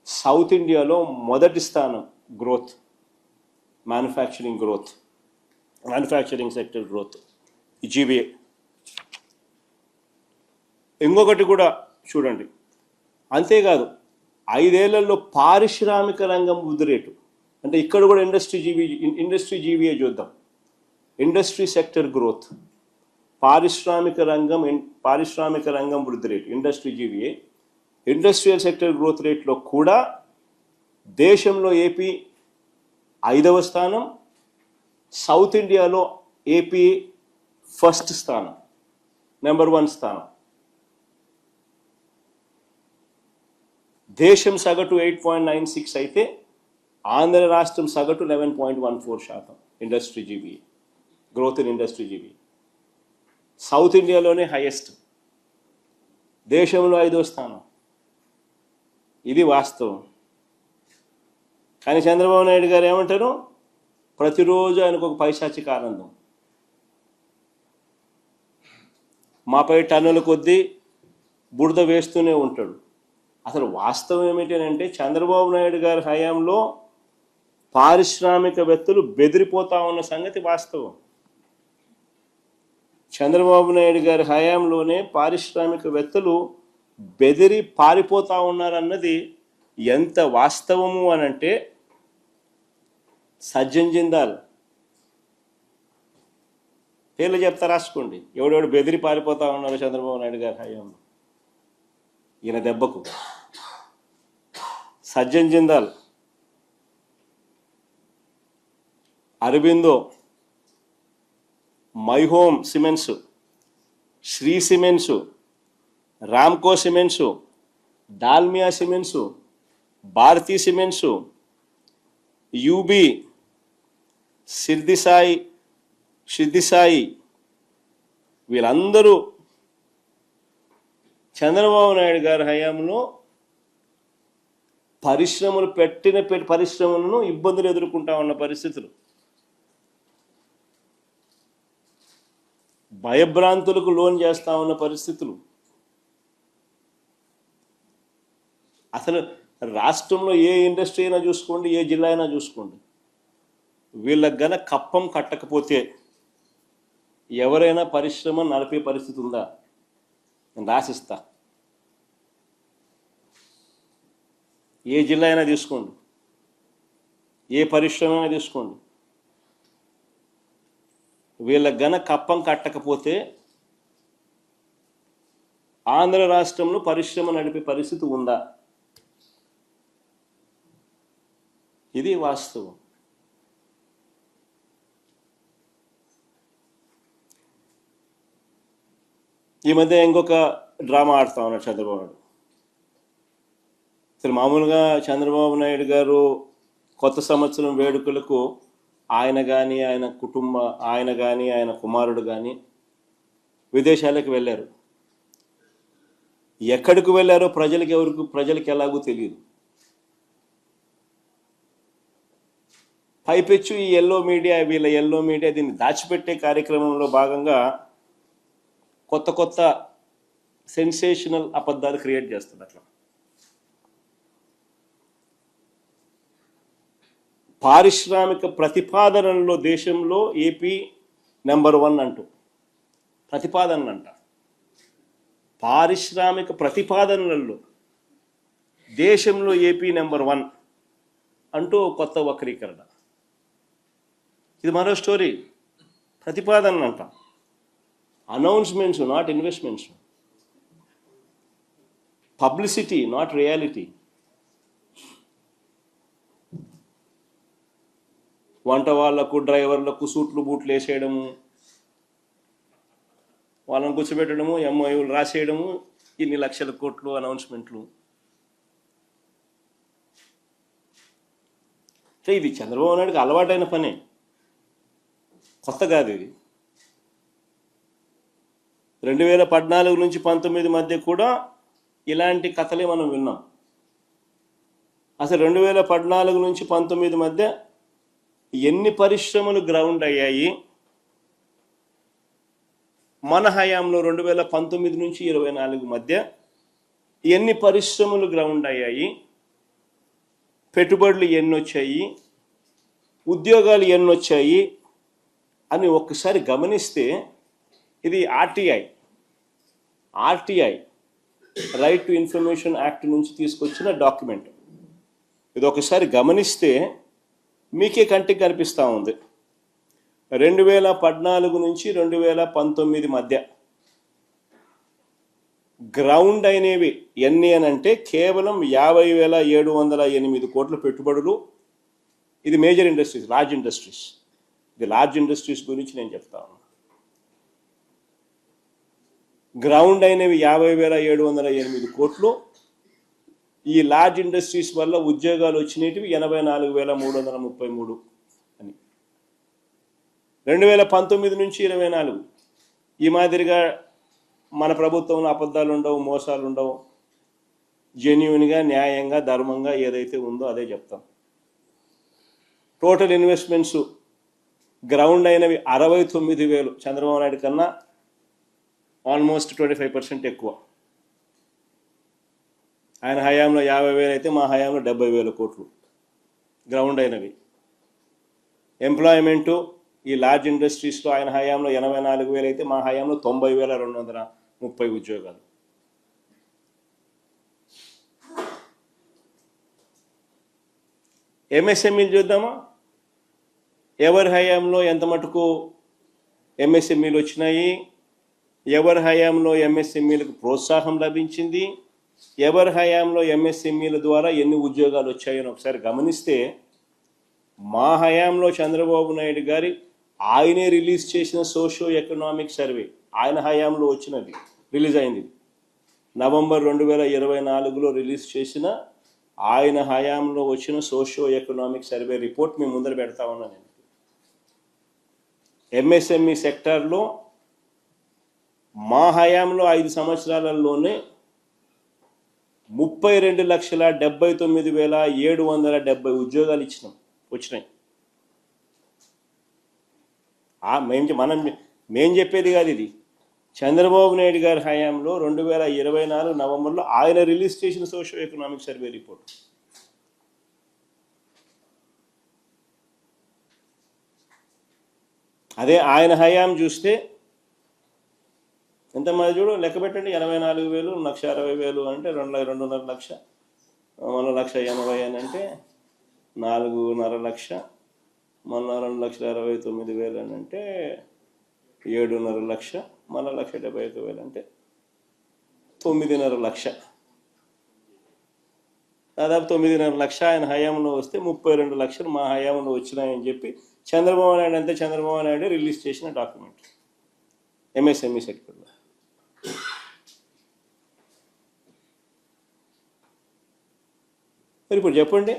సౌత్ ఇండియాలో మొదటి స్థానం growth, manufacturing sector growth GVA. ఇంకొకటి కూడా చూడండి, అంతేకాదు 5 ఏళ్లలో పారిశ్రామిక రంగం వృద్ధి రేటు, అంటే ఇక్కడ కూడా ఇండస్ట్రీ జీవీఏ చూద్దాం. ఇండస్ట్రీ సెక్టర్ గ్రోత్, పారిశ్రామిక రంగం వృద్ధి rate industry GVA, industrial sector growth రేట్లో కూడా దేశంలో ఏపీ 5వ స్థానం, సౌత్ ఇండియాలో ఏపీ ఫస్ట్ స్థానం, నెంబర్ 1 స్థానం. దేశం సగటు 8.96 అయితే ఆంధ్ర రాష్ట్రం సగటు 11.14% industry GVA growth in industry GVA. South ఇండియాలోనే హైయెస్ట్, దేశంలో 5వ స్థానం. ఇది వాస్తవం. కానీ చంద్రబాబు నాయుడు గారు ఏమంటారు? ప్రతిరోజు ఆయనకు ఒక పైశాచిక ఆనందం. మాపై టన్నుల కొద్దీ బురద వేస్తూనే ఉంటాడు. అసలు వాస్తవం ఏమిటి అంటే, చంద్రబాబు నాయుడు గారి హయాంలో పారిశ్రామికవేత్తలు బెదిరిపోతా ఉన్న సంగతి వాస్తవం. చంద్రబాబు నాయుడు గారి హయాంలోనే పారిశ్రామికవేత్తలు బెదిరి పారిపోతా ఉన్నారన్నది ఎంత వాస్తవము అనంటే, సజ్జన్ జిందాల్ పేర్లు చెప్తా, రాసుకోండి. ఎవడెవడు బెదిరి పారిపోతా ఉన్నారు చంద్రబాబు నాయుడు గారి హయాంలో ఈయన దెబ్బకు. Sajjan Jindal, Aurobindo, My Home Cements, Shree Cements, Ramco Cements, Dalmia Cements, Bharathi Cements, UB, Siddhisai వీళ్ళందరూ చంద్రబాబు నాయుడు గారి హయాంలో పరిశ్రమలను ఇబ్బందులు ఎదుర్కొంటా ఉన్న పరిస్థితులు, భయభ్రాంతులకు లోన్ చేస్తూ ఉన్న పరిస్థితులు. అసలు రాష్ట్రంలో ఏ ఇండస్ట్రీ అయినా చూసుకోండి, ఏ జిల్లా అయినా చూసుకోండి, వీళ్ళకి గన కప్పం కట్టకపోతే ఎవరైనా పరిశ్రమ నడిపే పరిస్థితి ఉందా? నేను రాసిస్తా. ఏ జిల్లా అయినా తీసుకోండి, ఏ పరిశ్రమ అయినా తీసుకోండి, వీళ్ళకి గన కప్పం కట్టకపోతే ఆంధ్ర రాష్ట్రంలో పరిశ్రమ నడిపే పరిస్థితి ఉందా? ఇది వాస్తవం. ఈ మధ్య ఇంకొక డ్రామా ఆడుతా ఉన్నాడు చంద్రబాబు నాయుడు. అసలు మామూలుగా చంద్రబాబు నాయుడు గారు కొత్త సంవత్సరం వేడుకలకు ఆయన కానీ ఆయన కుమారుడు కానీ విదేశాలకు వెళ్ళారు. ఎక్కడికి వెళ్ళారో ప్రజలకు ఎలాగో తెలియదు. పైపెచ్చు ఈ వీళ్ళ ఎల్లో మీడియా దీన్ని దాచిపెట్టే కార్యక్రమంలో భాగంగా కొత్త సెన్సేషనల్ అబద్ధాలు క్రియేట్ చేస్తుంది. అట్లా పారిశ్రామిక ప్రతిపాదనలో దేశంలో ఏపీ నెంబర్ 1 అంటూ ప్రతిపాదనలంట. పారిశ్రామిక ప్రతిపాదనలలో దేశంలో ఏపీ నెంబర్ 1 అంటూ కొత్త వక్రీకరణ. ఇది మరో స్టోరీ. ప్రతిపాదనలు అంట, announcements not investments, publicity not reality. వంట వాళ్లకు, డ్రైవర్లకు సూట్లు బూట్లు వేసేయడము, వాళ్ళని కూర్చోబెట్టడము, ఎంఓయూలు రాసేయడము, ఇన్ని లక్షల కోట్లు అనౌన్స్మెంట్లు. అంటే ఇది చంద్రబాబు నాయుడుకి అలవాటైన పనే, కొత్త కాదు ఇది. 2014 నుంచి 19 మధ్య కూడా ఇలాంటి కథలే మనం విన్నాం. అసలు 2014 నుంచి 19 మధ్య ఎన్ని పరిశ్రమలు గ్రౌండ్ అయ్యాయి, మన హయాంలో 2019 నుంచి 24 మధ్య ఎన్ని పరిశ్రమలు గ్రౌండ్ అయ్యాయి, పెట్టుబడులు ఎన్ని వచ్చాయి, ఉద్యోగాలు ఎన్ని వచ్చాయి అని ఒక్కసారి గమనిస్తే ఇది RTI right to information act నుంచి తీసుకొచ్చిన డాక్యుమెంట్. ఇది ఒకసారి గమనిస్తే మీకే కంటికి కనిపిస్తూ ఉంది. 2014 నుంచి 2019 మధ్య గ్రౌండ్ అయినవి ఎన్ని అని అంటే కేవలం 50,708 కోట్ల పెట్టుబడులు. ఇది మేజర్ ఇండస్ట్రీస్, లార్జ్ ఇండస్ట్రీస్. ఇది లార్జ్ ఇండస్ట్రీస్ గురించి నేను చెప్తా ఉన్నాను. గ్రౌండ్ అయినవి 50,708 కోట్లు. ఈ లార్జ్ ఇండస్ట్రీస్ వల్ల ఉద్యోగాలు వచ్చినవి 84,333 అని. 2019 నుంచి 24 ఈ మాదిరిగా మన ప్రభుత్వంలో అబద్ధాలు ఉండవు, మోసాలు ఉండవు. జెన్యూన్గా, న్యాయంగా, ధర్మంగా ఏదైతే ఉందో అదే చెప్తాం. టోటల్ ఇన్వెస్ట్మెంట్స్ గ్రౌండ్ అయినవి 69,000, చంద్రబాబు నాయుడు కన్నా ఆల్మోస్ట్ 25% ఎక్కువ. ఆయన హయాంలో 50,000 అయితే మా హయాంలో 70,000 కోట్లు గ్రౌండ్ అయినవి. ఎంప్లాయ్మెంటు ఈ లార్జ్ ఇండస్ట్రీస్లో ఆయన హయాంలో 84,000 అయితే మా హయాంలో 90,230 ఉద్యోగాలు. ఎంఎస్ఎంఈలు చూద్దామా, ఎవరి హయాంలో ఎంత మటుకు ఎంఎస్ఎంఈలు వచ్చినాయి, ఎవరి హయాంలో ఎంఎస్ఎంఈలకు ప్రోత్సాహం లభించింది, ఎవరి హయాంలో ఎంఎస్ఎంఈల ద్వారా ఎన్ని ఉద్యోగాలు వచ్చాయని ఒకసారి గమనిస్తే మా హయాంలో చంద్రబాబు నాయుడు గారి ఆయనే రిలీజ్ చేసిన సోషియో ఎకనామిక్ సర్వే, ఆయన హయాంలో వచ్చినది, రిలీజ్ అయింది నవంబర్ 2024లో రిలీజ్ చేసిన ఆయన హయాంలో వచ్చిన సోషియో ఎకనామిక్ సర్వే రిపోర్ట్ మీ ముందర పెడతా ఉన్నా నేను. ఎంఎస్ఎంఈ సెక్టార్లో మా హయాంలో 5 సంవత్సరాలలోనే 32,79,770 ఉద్యోగాలు వచ్చినాయి. మేం చెప్పేది కాదు, ఇది చంద్రబాబు నాయుడు గారి హయాంలో 2024 నవంబర్లో ఆయన రిలీజ్ చేసిన సోషియో ఎకనామిక్ సర్వే రిపోర్ట్. అదే ఆయన హయాం చూస్తే ఎంతమంది చూడు, లెక్క పెట్టండి. 84,000, 1,60,000 అంటే 2.5 లక్ష, మన 1,80,000 అని అంటే 4.5 లక్ష, మన 2,69,000 అని అంటే 7.5 లక్ష, మన 1,75,000 అంటే 9.5 లక్ష. దాదాపు 9.5 లక్ష ఆయన హయాంలో వస్తే 32 లక్షలు మా హయాంలో వచ్చినాయని చెప్పి చంద్రబాబు నాయుడు రిలీజ్ చేసిన డాక్యుమెంట్ ఎంఎస్ఎంఈ సెక్టర్లో. మరి ఇప్పుడు చెప్పండి,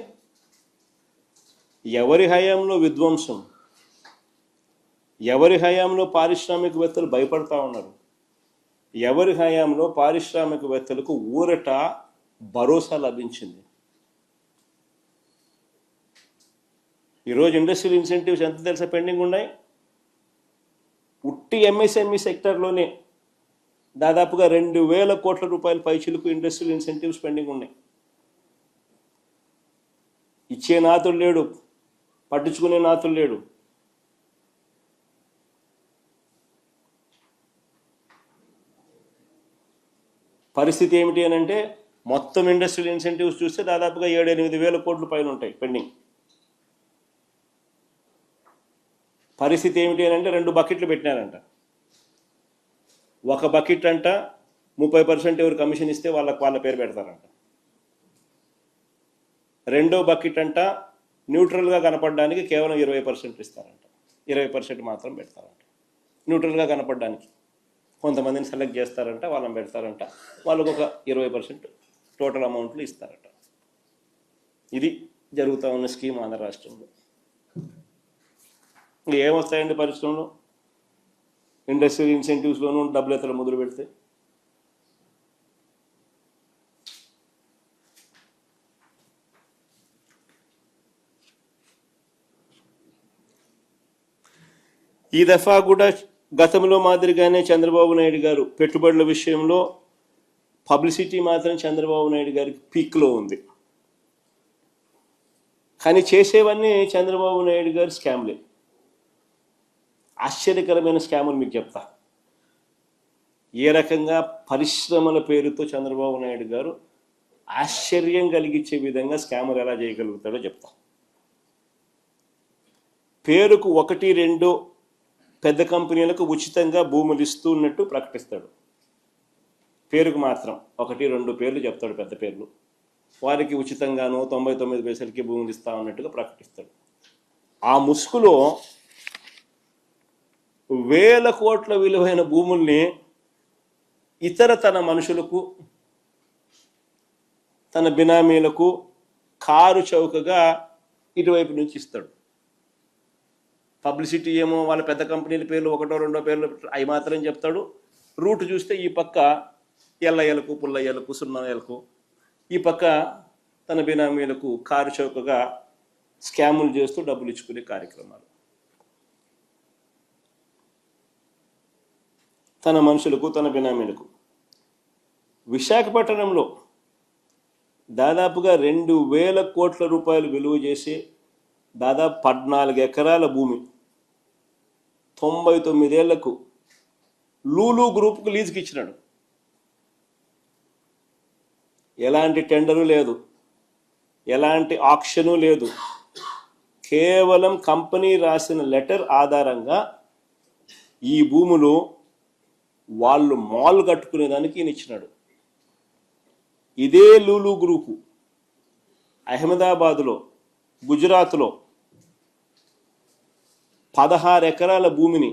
ఎవరి హయాంలో విధ్వంసం, ఎవరి హయాంలో పారిశ్రామికవేత్తలు భయపడతా ఉన్నారు, ఎవరి హయాంలో పారిశ్రామికవేత్తలకు ఊరట, భరోసా లభించింది. ఈరోజు ఇండస్ట్రియల్ ఇన్సెంటివ్స్ ఎంత తెలుసా పెండింగ్ ఉన్నాయి? ఉట్టి ఎంఎస్ఎంఈ సెక్టర్లోనే దాదాపుగా 2,000 కోట్ల రూపాయల పైచిలకు ఇండస్ట్రియల్ ఇన్సెంటివ్స్ పెండింగ్ ఉన్నాయి. ఇచ్చే నాతులు లేడు, పట్టించుకునే నాతులు లేడు. పరిస్థితి ఏమిటి అని అంటే మొత్తం ఇండస్ట్రియల్ ఇన్సెంటివ్స్ చూస్తే దాదాపుగా 7-8 కోట్ల పైన ఉంటాయి పెండింగ్. పరిస్థితి ఏమిటి అని అంటే 2 బకెట్లు పెట్టినారంట. ఒక బకెట్ అంట 30% ఎవరు కమిషన్ ఇస్తే వాళ్ళ పేరు పెడతారంట. రెండో బకెట్ అంట న్యూట్రల్గా కనపడడానికి కేవలం 20% ఇస్తారంట. 20% మాత్రం పెడతారంట న్యూట్రల్గా కనపడడానికి. కొంతమందిని సెలెక్ట్ చేస్తారంట, వాళ్ళని పెడతారంట, వాళ్ళకు ఒక 20% టోటల్ అమౌంట్లు ఇస్తారట. ఇది జరుగుతూ ఉన్న స్కీమ్ ఆంధ్ర రాష్ట్రంలో. ఏమొస్తాయండి పరిశ్రమలో? ఇండస్ట్రియల్ ఇన్సెంటివ్స్లోనూ డబ్బులు ఎత్తలు మొదలు పెడితే. ఈ దఫా కూడా గతంలో మాదిరిగానే చంద్రబాబు నాయుడు గారు పెట్టుబడుల విషయంలో పబ్లిసిటీ మాత్రం చంద్రబాబు నాయుడు గారికి పీక్లో ఉంది. కానీ చేసేవన్నీ చంద్రబాబు నాయుడు గారు స్కామ్లే. ఆశ్చర్యకరమైన స్కాములు మీకు చెప్తా. ఏ రకంగా పరిశ్రమల పేరుతో చంద్రబాబు నాయుడు గారు ఆశ్చర్యం కలిగించే విధంగా స్కాములు ఎలా చేయగలుగుతాడో చెప్తా. పేరుకు 1-2 పెద్ద కంపెనీలకు ఉచితంగా భూములు ఇస్తున్నట్టు ప్రకటిస్తాడు. పేరుకు మాత్రం 1-2 పేర్లు చెప్తాడు, పెద్ద పేర్లు. వారికి ఉచితంగానో 99 పైసలకి భూములు ఇస్తా ఉన్నట్టుగా ప్రకటిస్తాడు. ఆ ముసుగులో వేల కోట్ల విలువైన భూముల్ని తన మనుషులకు, తన బినామీలకు కారు చౌకగా ఇటువైపు నుంచి ఇస్తాడు. పబ్లిసిటీ ఏమో వాళ్ళ పెద్ద కంపెనీల పేర్లు 1-2 పేర్లు అవి మాత్రం చెప్తాడు. రూట్ చూస్తే ఈ పక్క ఎల్లయ్యలకు, పుల్లయ్యలకు, సున్నయ్యలకు, ఈ పక్క తన బినామీలకు కారు చౌకగా స్కాములు చేస్తూ డబ్బులు ఇచ్చుకునే కార్యక్రమాలు. తన మనుషులకు, తన బినామీలకు. విశాఖపట్నంలో దాదాపుగా 2,000 కోట్ల రూపాయలు విలువ చేసి దాదాపు 14 ఎకరాల భూమి 99 ఏళ్లకు లూలు గ్రూప్కు లీజుకి ఇచ్చినాడు. ఎలాంటి టెండరు లేదు, ఎలాంటి ఆక్షను లేదు. కేవలం కంపెనీ రాసిన లెటర్ ఆధారంగా ఈ భూములు వాళ్ళు మాల్ కట్టుకునేదానికి ఈయన ఇచ్చినాడు. ఇదే లూలు గ్రూపు అహ్మదాబాద్లో, గుజరాత్లో 16 ఎకరాల భూమిని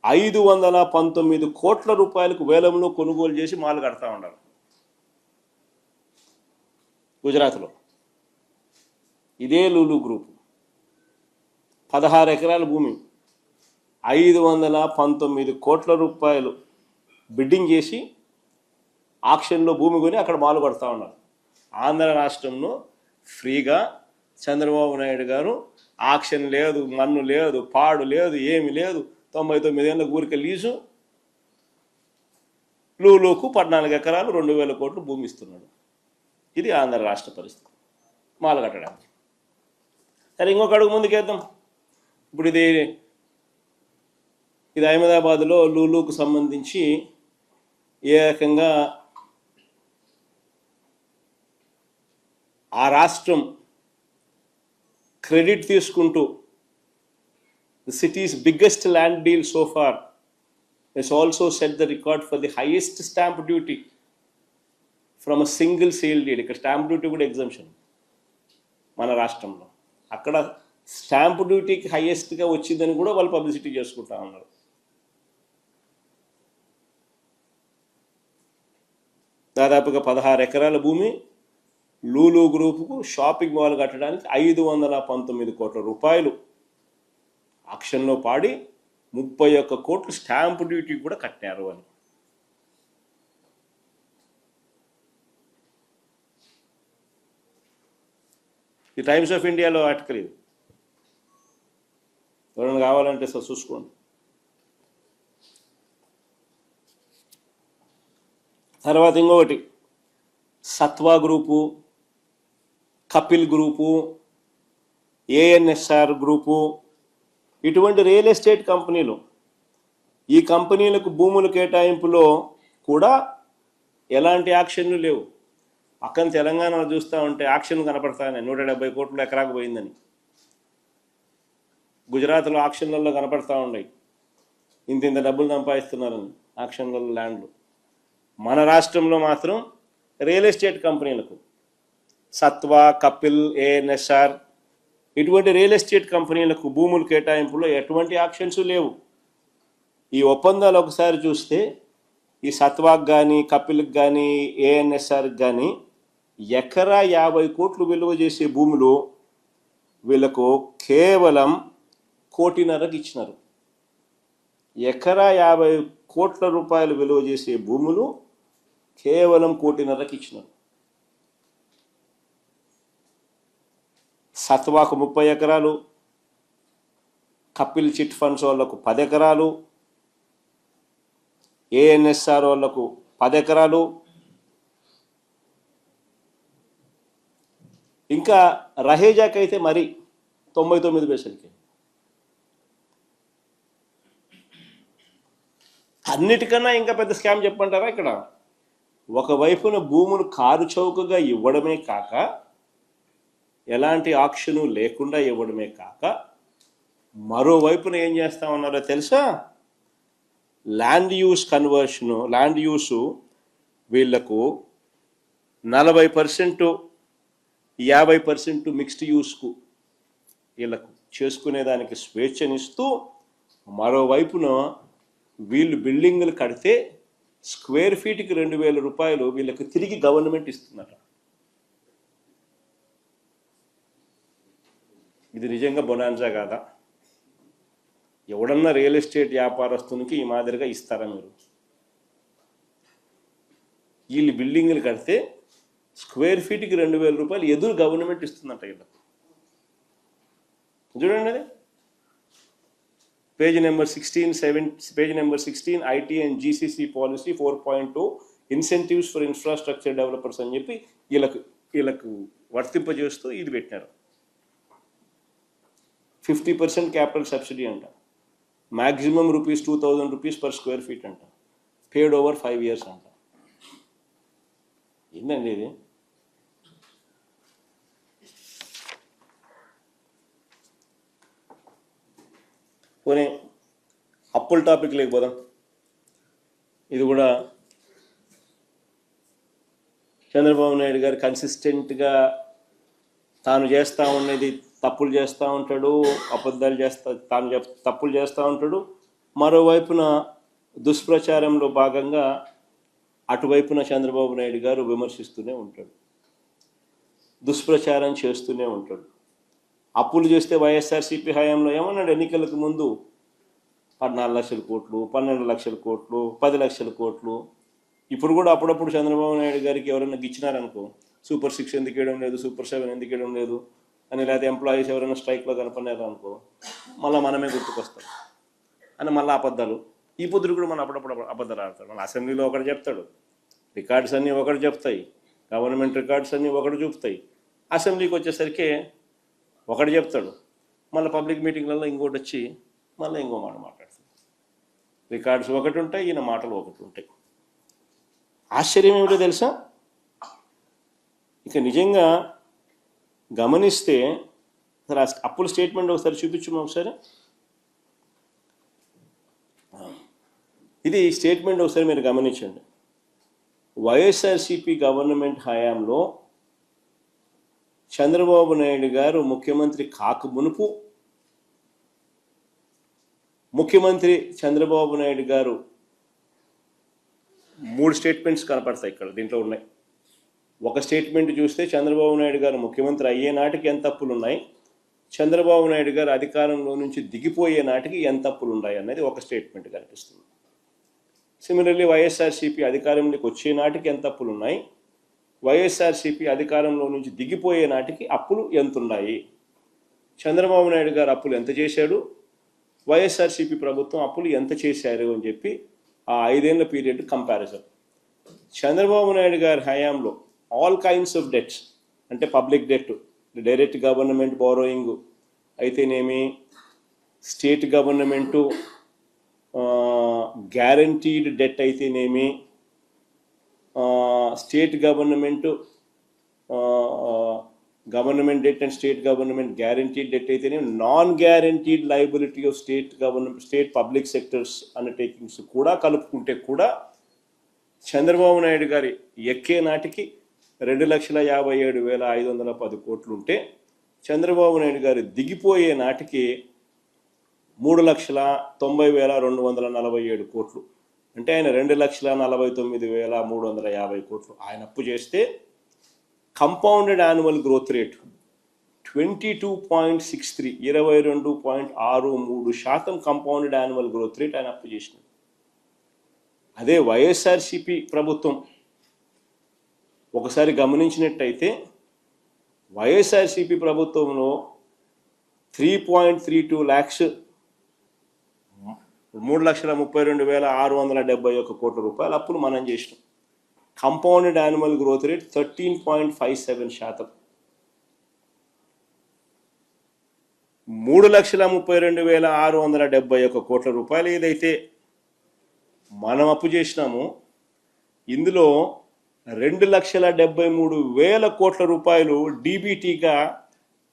519 కోట్ల రూపాయలకు వేలంలో కొనుగోలు చేసి మాల్ కడతా ఉన్నారు. గుజరాత్లో ఇదే లూలు గ్రూప్ 16 ఎకరాల భూమి 519 కోట్ల రూపాయలు బిడ్డింగ్ చేసి ఆక్షన్లో భూమి కొని అక్కడ మాలు కడతా ఉన్నారు. ఆంధ్ర రాష్ట్రంలో ఫ్రీగా చంద్రబాబు నాయుడు గారు ఆక్షన్ లేదు, మన్ను లేదు, పాడు లేదు, ఏమి లేదు, 99 ఏళ్ళ ఊరికే లీజు లూలుకు 14 ఎకరాలు 2,000 కోట్లు భూమి ఇస్తున్నాడు. ఇది ఆంధ్ర రాష్ట్ర పరిస్థితి మాల కట్టడానికి. సరే, ఇంకొక అడుగు ముందుకేద్దాం. ఇప్పుడు ఇది అహ్మదాబాద్లో లూలుకు సంబంధించి ఏ రకంగా ఆ రాష్ట్రం క్రెడిట్ తీసుకుంటూ the city's biggest land deal so far has also set the record for the highest stamp duty from a single sale deal. ఇక్కడ స్టాంప్ డ్యూటీ కూడా ఎగ్జంప్షన్ మన రాష్ట్రంలో. అక్కడ స్టాంప్ డ్యూటీకి హైయెస్ట్గా వచ్చిందని కూడా వాళ్ళు పబ్లిసిటీ చేసుకుంటా ఉన్నారు. దాదాపుగా 16 ఎకరాల భూమి లూలు గ్రూపుకు షాపింగ్ మాల్ కట్టడానికి 519 కోట్ల రూపాయలు ఆక్షన్లో పాడి 31 కోట్లు స్టాంప్ డ్యూటీ కూడా కట్టారు అని. ఈ టైమ్స్ ఆఫ్ ఇండియాలో ఆర్టికల్ ఇది. ఎవరైనా కావాలంటే సార్ చూసుకోండి. తర్వాత ఇంకొకటి Sattva group, Kapil group, ANSR group, ఇటువంటి రియల్ ఎస్టేట్ కంపెనీలు. ఈ కంపెనీలకు భూముల కేటాయింపులో కూడా ఎలాంటి యాక్షన్లు లేవు. పక్కన తెలంగాణలో చూస్తూ ఉంటే యాక్షన్ కనపడతానే 170 కోట్లు ఎకరాకు పోయిందని. గుజరాత్లో ఆక్షన్లలో కనపడతా ఉన్నాయి ఇంత డబ్బులు సంపాదిస్తున్నారని ఆక్షన్లలో ల్యాండ్లు. మన రాష్ట్రంలో మాత్రం రియల్ ఎస్టేట్ కంపెనీలకు సత్వా, కపిల్, ఏఎన్ఎస్ఆర్ ఇటువంటి రియల్ ఎస్టేట్ కంపెనీలకు భూముల కేటాయింపులో ఎటువంటి యాక్షన్స్ లేవు. ఈ ఒప్పందాలు ఒకసారి చూస్తే ఈ సత్వాకు కానీ, కపిల్కి కానీ, ఏఎన్ఎస్ఆర్కి కానీ ఎకరా 50 కోట్లు విలువ చేసే భూములు వీళ్ళకు కేవలం 1.5 కోటికి ఇచ్చినారు. ఎకరా 50 కోట్ల రూపాయలు విలువ చేసే భూములు కేవలం 1.5 కోటికి ఇచ్చినారు. సత్వాకు 30 ఎకరాలు, కపిల్ చిట్ ఫండ్స్ వాళ్ళకు 10 ఎకరాలు, ఏఎన్ఎస్ఆర్ వాళ్ళకు 10 ఎకరాలు, ఇంకా రహేజాకి అయితే మరి 99 పైసలకి. అన్నిటికన్నా ఇంకా పెద్ద స్కామ్ చెప్పంటారా ఇక్కడ? ఒకవైపున భూములు కారు చౌకగా ఇవ్వడమే కాక, ఎలాంటి ఆక్షను లేకుండా ఇవ్వడమే కాక, మరోవైపున ఏం చేస్తా ఉన్నారో తెలుసా? ల్యాండ్ యూస్ కన్వర్షను, ల్యాండ్ యూసు వీళ్లకు 40%, 50% మిక్స్డ్ యూస్కు వీళ్ళకు చేసుకునేదానికి స్వేచ్ఛనిస్తూ, మరోవైపున వీళ్ళు బిల్డింగులు కడితే స్క్వేర్ ఫీట్కి 2,000 రూపాయలు వీళ్ళకి తిరిగి గవర్నమెంట్ ఇస్తున్నారు. ఇది నిజంగా బొనాన్సా కాదా? ఎవడన్నా రియల్ ఎస్టేట్ వ్యాపారస్తునికి ఈ మాదిరిగా ఇస్తారా మీరు? వీళ్ళు బిల్డింగులు కడితే స్క్వేర్ ఫీట్కి 2,000 రూపాయలు ఎదురు గవర్నమెంట్ ఇస్తుందంట వీళ్ళకు. చూడండి అది page number 16 IT and GCC policy 4.2 incentives for infrastructure developers అని చెప్పి వీళ్ళకు వర్తింపజేస్తూ ఇది పెట్టినారు. 50% క్యాపిటల్ సబ్సిడీ అంట, మ్యాక్సిమం ₹2,000 పర్ స్క్వేర్ ఫీట్ అంట, పేడ్ ఓవర్ 5 years అంట. ఏంటండి ఇది? పోనీ అప్పుల టాపిక్ లేకపోదాం. ఇది కూడా చంద్రబాబు నాయుడు గారు కన్సిస్టెంట్గా తాను చేస్తూ ఉన్నది తప్పులు చేస్తూ ఉంటాడు, అబద్ధాలు తప్పులు చేస్తూ ఉంటాడు. మరోవైపున దుష్ప్రచారంలో భాగంగా అటువైపున చంద్రబాబు నాయుడు గారు విమర్శిస్తూనే ఉంటాడు, దుష్ప్రచారం చేస్తూనే ఉంటాడు. అప్పులు చేస్తే వైఎస్ఆర్సీపీ హయాంలో ఏమన్నాడు? ఎన్నికలకు ముందు 14 లక్షల కోట్లు, 12 లక్షల కోట్లు, 10 లక్షల కోట్లు. ఇప్పుడు కూడా అప్పుడప్పుడు చంద్రబాబు నాయుడు గారికి ఎవరైనా గిచ్చినారనుకో, సూపర్ 6 ఎందుకు వేయడం లేదు, సూపర్ 7 ఎందుకు వేయడం లేదు అని, లేకపోతే ఎంప్లాయీస్ ఎవరైనా స్ట్రైక్లో కనపడినారు అనుకో, మళ్ళీ మనమే గుర్తుకొస్తాం అని మళ్ళీ అబద్ధాలు. ఈ పొద్దురు కూడా మనం అప్పుడప్పుడు అబద్ధాలు ఆడతాడు. మన అసెంబ్లీలో ఒకటి చెప్తాడు, రికార్డ్స్ అన్నీ ఒకటి చెప్తాయి, గవర్నమెంట్ రికార్డ్స్ అన్నీ ఒకటి చూపుతాయి. అసెంబ్లీకి వచ్చేసరికి ఒకటి చెప్తాడు, మళ్ళీ పబ్లిక్ మీటింగ్లలో ఇంకోటి వచ్చి మళ్ళీ ఇంకో మాట మాట్లాడతాడు. రికార్డ్స్ ఒకటి ఉంటాయి, ఈయన మాటలు ఒకటి ఉంటాయి. ఆశ్చర్యం ఏమిటో తెలుసా? ఇక నిజంగా గమనిస్తే అప్పుల స్టేట్మెంట్ ఒకసారి చూపించము ఒకసారి. ఇది స్టేట్మెంట్ ఒకసారి మీరు గమనించండి. వైఎస్ఆర్సీపీ గవర్నమెంట్ హయాంలో చంద్రబాబు నాయుడు గారు ముఖ్యమంత్రి కాక మునుపు, ముఖ్యమంత్రి చంద్రబాబు నాయుడు గారు 3 స్టేట్మెంట్స్ కనపడతాయి ఇక్కడ, దీంట్లో ఉన్నాయి. ఒక స్టేట్మెంట్ చూస్తే చంద్రబాబు నాయుడు గారు ముఖ్యమంత్రి అయ్యే నాటికి ఎంత అప్పులు ఉన్నాయి, చంద్రబాబు నాయుడు గారు అధికారంలో నుంచి దిగిపోయే నాటికి ఎంత అప్పులు ఉన్నాయి అనేది ఒక స్టేట్మెంట్ కనిపిస్తుంది. సిమిలర్లీ వైఎస్ఆర్సీపీ అధికారంలోకి వచ్చే నాటికి ఎంత అప్పులు ఉన్నాయి, వైఎస్ఆర్సీపీ అధికారంలో నుంచి దిగిపోయే నాటికి అప్పులు ఎంత ఉన్నాయి, చంద్రబాబు నాయుడు గారు అప్పులు ఎంత చేశాడు, వైఎస్ఆర్సీపీ ప్రభుత్వం అప్పులు ఎంత చేశారు అని చెప్పి ఆ 5 ఏళ్ల పీరియడ్ కంపారిజన్. చంద్రబాబు నాయుడు గారి హయాంలో ఆల్ కైండ్స్ ఆఫ్ డెట్స్, అంటే public debt, direct government borrowing అయితేనేమి, స్టేట్ గవర్నమెంటు గ్యారంటీడ్ డెట్ అయితేనేమి, state government debt and state government guaranteed debt అయితేనేమి, non guaranteed liability of state public sectors undertakings కూడా కలుపుకుంటే కూడా చంద్రబాబు నాయుడు గారి ఎక్కే నాటికి 2,57,510 కోట్లు ఉంటే, చంద్రబాబు నాయుడు గారు దిగిపోయే నాటికి 3,90,247 కోట్లు. అంటే ఆయన 2,49,350 కోట్లు ఆయన అప్పు చేస్తే, compounded annual growth rate 22.63, 22.63% compounded annual growth rate ఆయన అప్పు చేసినాడు. అదే వైఎస్ఆర్సిపి ప్రభుత్వం ఒకసారి గమనించినట్టయితే వైఎస్ఆర్సిపి ప్రభుత్వంలో 3.32 lakhs 3,32,671 కోట్ల రూపాయల అప్పులు మనం చేసినాం. Compounded annual growth rate 13.57%. 3,32,671 కోట్ల రూపాయలు ఏదైతే మనం అప్పు చేసినామో ఇందులో 2,73,000 కోట్ల రూపాయలు డీబీటీగా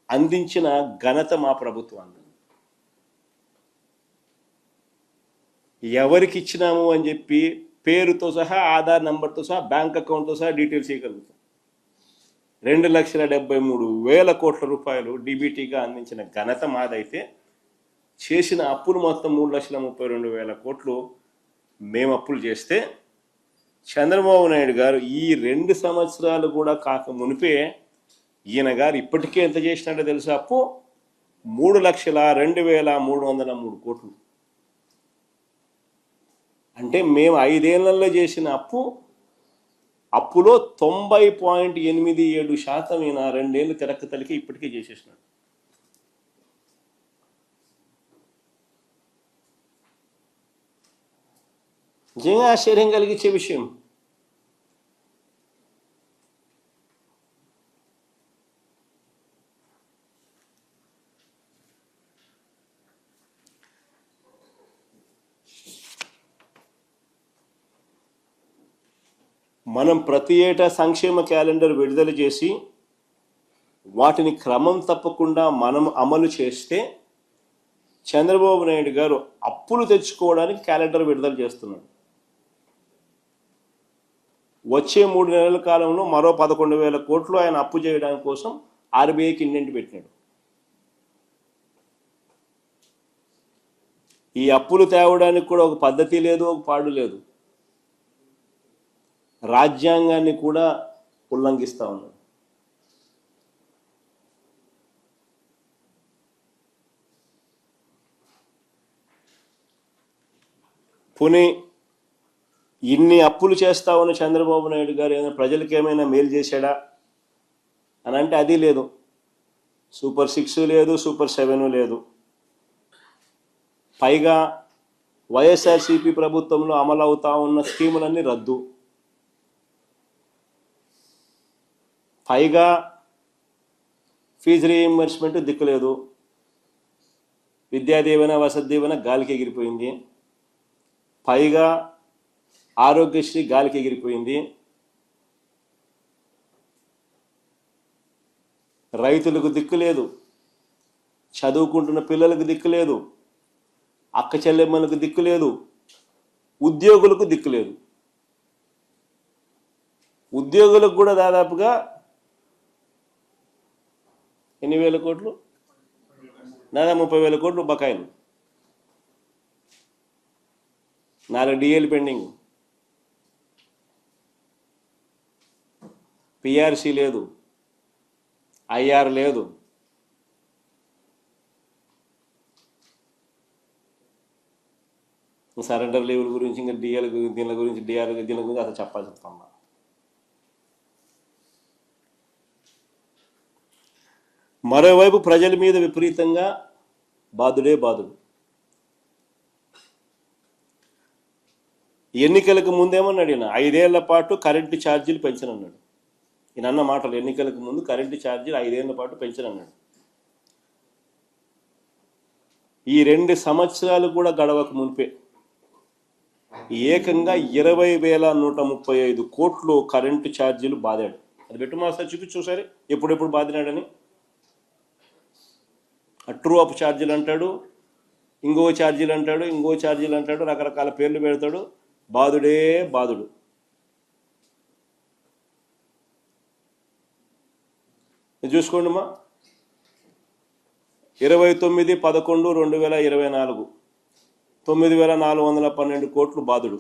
అందించిన ఘనత మా ప్రభుత్వాన్ని. ఎవరికి ఇచ్చినాము అని చెప్పి పేరుతో సహా, ఆధార్ నంబర్తో సహా, బ్యాంక్ అకౌంట్తో సహా డీటెయిల్స్ ఇవ్వగలుగుతాం. 2,73,000 కోట్ల రూపాయలు డీబీటీగా అందించిన ఘనత మాదైతే చేసిన అప్పులు మొత్తం 3,32,000 కోట్లు మేము అప్పులు చేస్తే చంద్రబాబు నాయుడు గారు ఈ 2 సంవత్సరాలు కూడా కాక మునిపే ఈయన గారు ఇప్పటికే ఎంత చేసినట్టు తెలుసా? అప్పు 3,02,303 కోట్లు. అంటే మేము 5 ఏళ్లలో చేసిన అప్పులో 90.87% ఈయన 2 ఏళ్ళు తిరక్క తలికి ఇప్పటికే చేసేసినాడు. నిజంగా ఆశ్చర్యం కలిగించే విషయం. మనం ప్రతి ఏటా సంక్షేమ క్యాలెండర్ విడుదల చేసి వాటిని క్రమం తప్పకుండా మనం అమలు చేస్తే చంద్రబాబు నాయుడు గారు అప్పులు తెచ్చుకోవడానికి క్యాలెండర్ విడుదల చేస్తున్నాడు. వచ్చే 3 నెలల కాలంలో మరో 11,000 కోట్లు ఆయన అప్పు చేయడానికి కోసం ఆర్బీఐకి ఇండెంట్ పెట్టినాడు. ఈ అప్పులు తేవడానికి కూడా ఒక పద్ధతి లేదు, ఒక పాడు లేదు. రాజ్యాంగాన్ని కూడా ఉల్లంఘిస్తూ ఉన్నాడు. పోనీ ఇన్ని అప్పులు చేస్తా ఉన్న చంద్రబాబు నాయుడు గారు ఏమైనా ప్రజలకు ఏమైనా మేలు చేశాడా అని అంటే అది లేదు. సూపర్ 6 లేదు, సూపర్ 7 లేదు. పైగా వైఎస్ఆర్సిపి ప్రభుత్వంలో అమలు అవుతా ఉన్న స్కీములన్నీ రద్దు. పైగా ఫీజు రీయింబర్స్మెంట్ దిక్కులేదు. విద్యాదీవెన, వసతి దీవెన గాలికి ఎగిరిపోయింది. పైగా ఆరోగ్యశ్రీ గాలికి ఎగిరిపోయింది. రైతులకు దిక్కు లేదు, చదువుకుంటున్న పిల్లలకు దిక్కు లేదు, అక్క చెల్లెమ్మలకు దిక్కు లేదు, ఉద్యోగులకు దిక్కు లేదు. ఉద్యోగులకు కూడా దాదాపుగా ఎన్ని వేల కోట్లు, దాదాపు 30,000 కోట్లు బకాయిలు. 4 డిఏలు పెండింగ్. పిఆర్సీ లేదు, ఐఆర్ లేదు. సరెండర్ లీవుల గురించి, ఇంకా డిఏల గురించి, దీని గురించి అసలు చెప్పాల్సి వస్తుందా? మరోవైపు ప్రజల మీద విపరీతంగా బాధుడే బాధుడు. ఎన్నికలకు ముందేమన్నాడు ఈయన, 5 ఏళ్ల పాటు కరెంటు ఛార్జీలు పెంచనన్నాడు. ఈయన అన్న మాటలు, ఎన్నికలకు ముందు కరెంటు ఛార్జీలు 5 ఏళ్ల పాటు పెంచనన్నాడు. ఈ 2 సంవత్సరాలు కూడా గడవక మునిపే ఏకంగా 20,135 కోట్లు కరెంటు ఛార్జీలు బాదాడు. అది పెట్టు మాస్టర్ చూసారు ఎప్పుడెప్పుడు బాధినాడని. ట్రూ అప్ ఛార్జీలు అంటాడు, ఇంకో ఛార్జీలు అంటాడు, రకరకాల పేర్లు పెడతాడు. బాధుడే బాధుడు. చూసుకోండి అమ్మా, 29/11/2024 9,412 కోట్లు బాధుడు.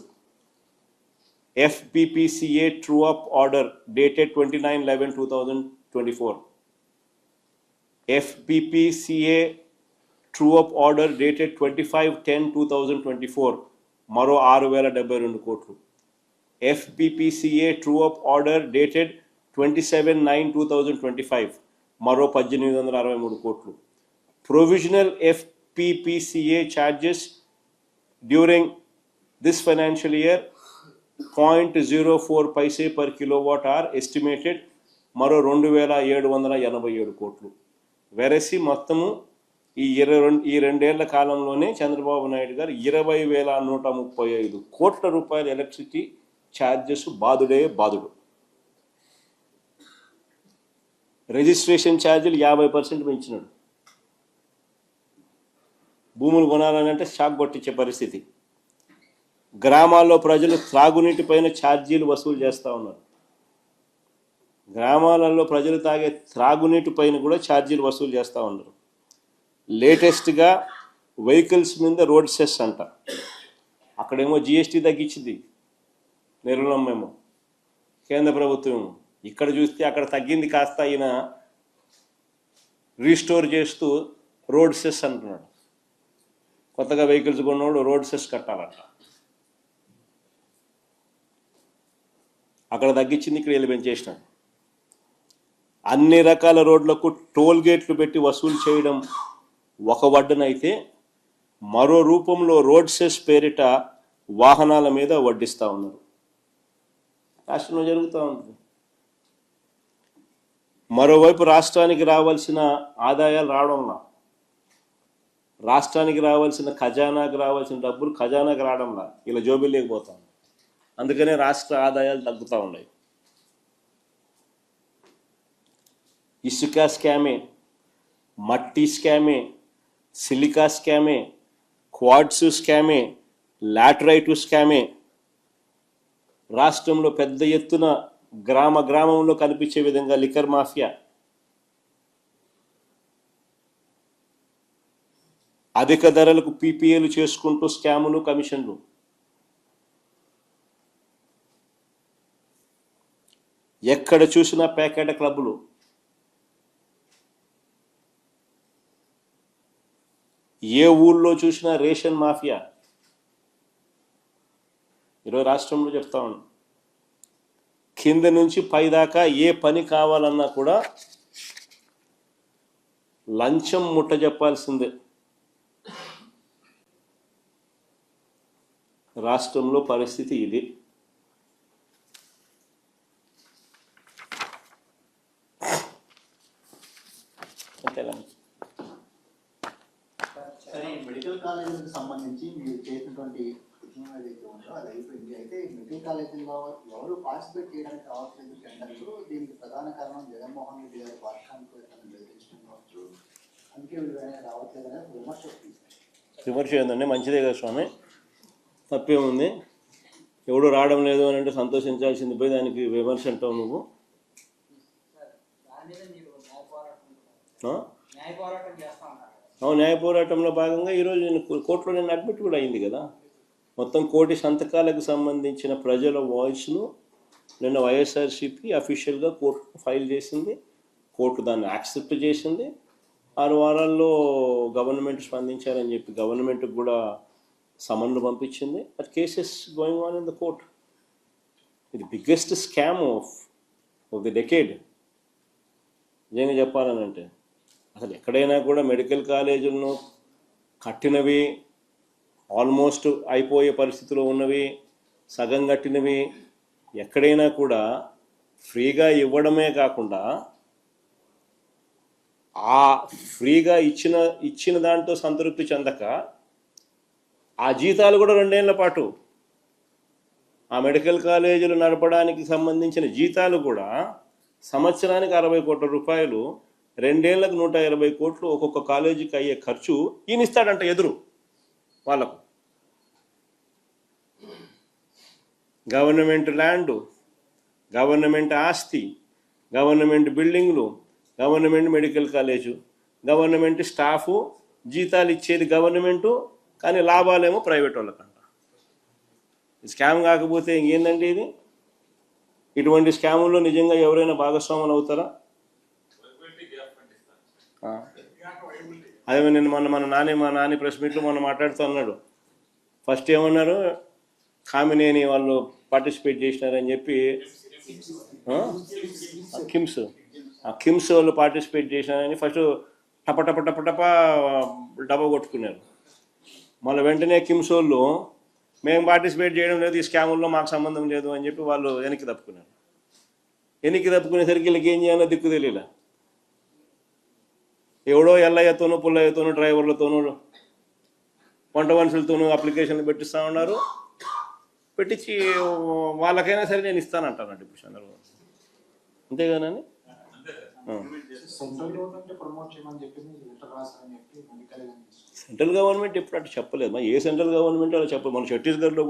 FPPCA true-up order dated 29/11/2024. FPPCA true-up order dated 25/10/2024 మరో 6,072 కోట్లు. FPPCA true-up order dated 27/9/2025 మరో 1,863 కోట్లు. Provisional FPPCA charges during this financial year 0.04 paise per kilowatt hour estimated మరో 2,787 కోట్లు. వెరసి మొత్తము ఈ 2 కాలంలోనే చంద్రబాబు నాయుడు గారు 20,135 కోట్ల రూపాయల ఎలక్ట్రిసిటీ ఛార్జెస్ బాదుడే బాదుడు. రిజిస్ట్రేషన్ ఛార్జీలు 50% పెంచినాడు. భూములు కొనాలంటే షాక్ కొట్టించే పరిస్థితి. గ్రామాల్లో ప్రజలు త్రాగునీటి పైన ఛార్జీలు వసూలు చేస్తూ ఉన్నారు. గ్రామాలలో ప్రజలు తాగే త్రాగునీటి పైన కూడా ఛార్జీలు వసూలు చేస్తూ ఉన్నారు. లేటెస్ట్గా వెహికల్స్ మీద రోడ్ సెస్ అంట. అక్కడేమో GST తగ్గించింది నిర్మలమేమో కేంద్ర ప్రభుత్వం. ఇక్కడ చూస్తే అక్కడ తగ్గింది కాస్త ఈయన రీస్టోర్ చేస్తూ రోడ్ సెస్ అంటున్నాడు. కొత్తగా వెహికల్స్ కొన్నోడు రోడ్ సెస్ కట్టాలంట. అక్కడ తగ్గించింది, ఇక్కడ వీళ్ళు పెంచేసినాడు. అన్ని రకాల రోడ్లకు టోల్ గేట్లు పెట్టి వసూలు చేయడం ఒక వడ్డనైతే మరో రూపంలో రోడ్ సెస్ పేరిట వాహనాల మీద వడ్డిస్తూ ఉన్నారు. రాష్ట్రంలో జరుగుతూ ఉంటుంది. మరోవైపు రాష్ట్రానికి రావాల్సిన ఆదాయాలు రావడంలా, రాష్ట్రానికి రావాల్సిన ఖజానాకు రావాల్సిన డబ్బులు ఖజానాకు రావడంలా, ఇలా జోబీలు లేకపోతాం. అందుకనే రాష్ట్ర ఆదాయాలు తగ్గుతూ ఉన్నాయి. ఇసుక స్కామే, మట్టి స్కామే, సిలికా స్కామే, క్వాడ్స్ స్కామే, లాటరైట్ స్కామే. రాష్ట్రంలో పెద్ద ఎత్తున గ్రామంలో కనిపించే విధంగా లిక్కర్ మాఫియా, అధిక ధరలకు PPAలు చేసుకుంటూ స్కాములు, కమిషన్లు. ఎక్కడ చూసినా ప్యాకెట్ క్లబ్లు. ఏ ఊళ్ళో చూసినా రేషన్ మాఫియా. ఈరోజు రాష్ట్రంలో చెప్తా ఉన్నాను, కింద నుంచి పై దాకా ఏ పని కావాలన్నా కూడా లంచం ముట్ట చెప్పాల్సిందే. రాష్ట్రంలో పరిస్థితి ఇది. మెడికల్ కాలేజీలకు సంబంధించి మీరు చేసినటువంటి ఉద్యమం ఏదైతే ఉందో అది అయిపోయింది. అయితే మెడికల్ కాలేజీలో ఎవరు పార్టిసిపేట్ చేయడానికి రావట్లేదు టెండర్లు. దీనికి ప్రధాన కారణం జగన్మోహన్ రెడ్డి గారి పాఠశాలకు నిర్దేశించడం కావచ్చు. అందుకే వీళ్ళు రావట్లేదు అనేది విమర్శ ఏంటంటే మంచిదే కదా స్వామి, తప్పేముంది. ఎవడు రావడం లేదు అని అంటే సంతోషించాల్సింది పోయి దానికి విమర్శ అంటావు నువ్వు. న్యాయ పోరాటంలో భాగంగా ఈరోజు నేను కోర్టులో అడ్మిట్ కూడా అయింది కదా. మొత్తం 1,000 సంతకాలకు సంబంధించిన ప్రజల వాయిస్ను నిన్న వైఎస్ఆర్సీపీ అఫీషియల్గా కోర్టు ఫైల్ చేసింది. కోర్టు దాన్ని యాక్సెప్ట్ చేసింది. 6 వారాల్లో గవర్నమెంట్ స్పందించారని చెప్పి గవర్నమెంట్కి కూడా సమన్లు పంపించింది. But cases going on in the court. ఇది biggest scam of the decade. నిజంగా చెప్పాలని అంటే అసలు ఎక్కడైనా కూడా మెడికల్ కాలేజీలను కట్టినవి, ఆల్మోస్ట్ అయిపోయే పరిస్థితిలో ఉన్నవి, సగం కట్టినవి ఎక్కడైనా కూడా ఫ్రీగా ఇవ్వడమే కాకుండా ఆ ఫ్రీగా ఇచ్చిన దాంతో సంతృప్తి చెందక ఆ జీతాలు కూడా 2 ఏళ్ల పాటు ఆ మెడికల్ కాలేజీలు నడపడానికి సంబంధించిన జీతాలు కూడా సంవత్సరానికి 60 కోట్ల రూపాయలు, 2 ఏళ్లకు 120 కోట్లు ఒక్కొక్క కాలేజీకి అయ్యే ఖర్చు ఈయన ఇస్తాడంట ఎదురు వాళ్ళకు. గవర్నమెంట్ ల్యాండు, గవర్నమెంట్ ఆస్తి, గవర్నమెంట్ బిల్డింగ్లు, government medical college, government staff, జీతాలు ఇచ్చేది గవర్నమెంటు, కానీ లాభాలేమో ప్రైవేట్ వాళ్ళకంట. స్కామ్ కాకపోతే ఇంకేందండి ఇది? ఇటువంటి స్కాముల్లో నిజంగా ఎవరైనా భాగస్వాములు అవుతారా? అదే నేను మన నాని ప్రెస్ మీట్లో మొన్న మాట్లాడుతూ అన్నాడు. ఫస్ట్ ఏమన్నారు, కామినేని వాళ్ళు పార్టిసిపేట్ చేసినారని చెప్పి, కిమ్స్ వాళ్ళు పార్టిసిపేట్ చేసినారని ఫస్ట్ టప డబ్బా కొట్టుకున్నారు. మళ్ళీ వెంటనే కిమ్స్ వాళ్ళు మేము పార్టిసిపేట్ చేయడం లేదు, ఈ స్కాముల్లో మాకు సంబంధం లేదు అని చెప్పి వాళ్ళు వెనక్కి తప్పుకున్నారు. వెనక్కి తప్పుకునేసరికి వీళ్ళకి ఏం చేయాలో దిక్కు తెలియలే. ఎవడో ఎల్లయ్యతోనూ పుల్లయ్యతోనూ డ్రైవర్లతోనూ వంట మనుషులతోనూ అప్లికేషన్లు పెట్టిస్తూ ఉన్నారు. పెట్టించి వాళ్ళకైనా సరే నేను ఇస్తానంటానండి ఇప్పుడు చంద్రబాబు. అంతేగానని సెంట్రల్ గవర్నమెంట్ ఎప్పుడు అటు చెప్పలేదు. మరి ఏ సెంట్రల్ గవర్నమెంట్ అలా చెప్పలేదు. మన ఛత్తీస్గఢ్లో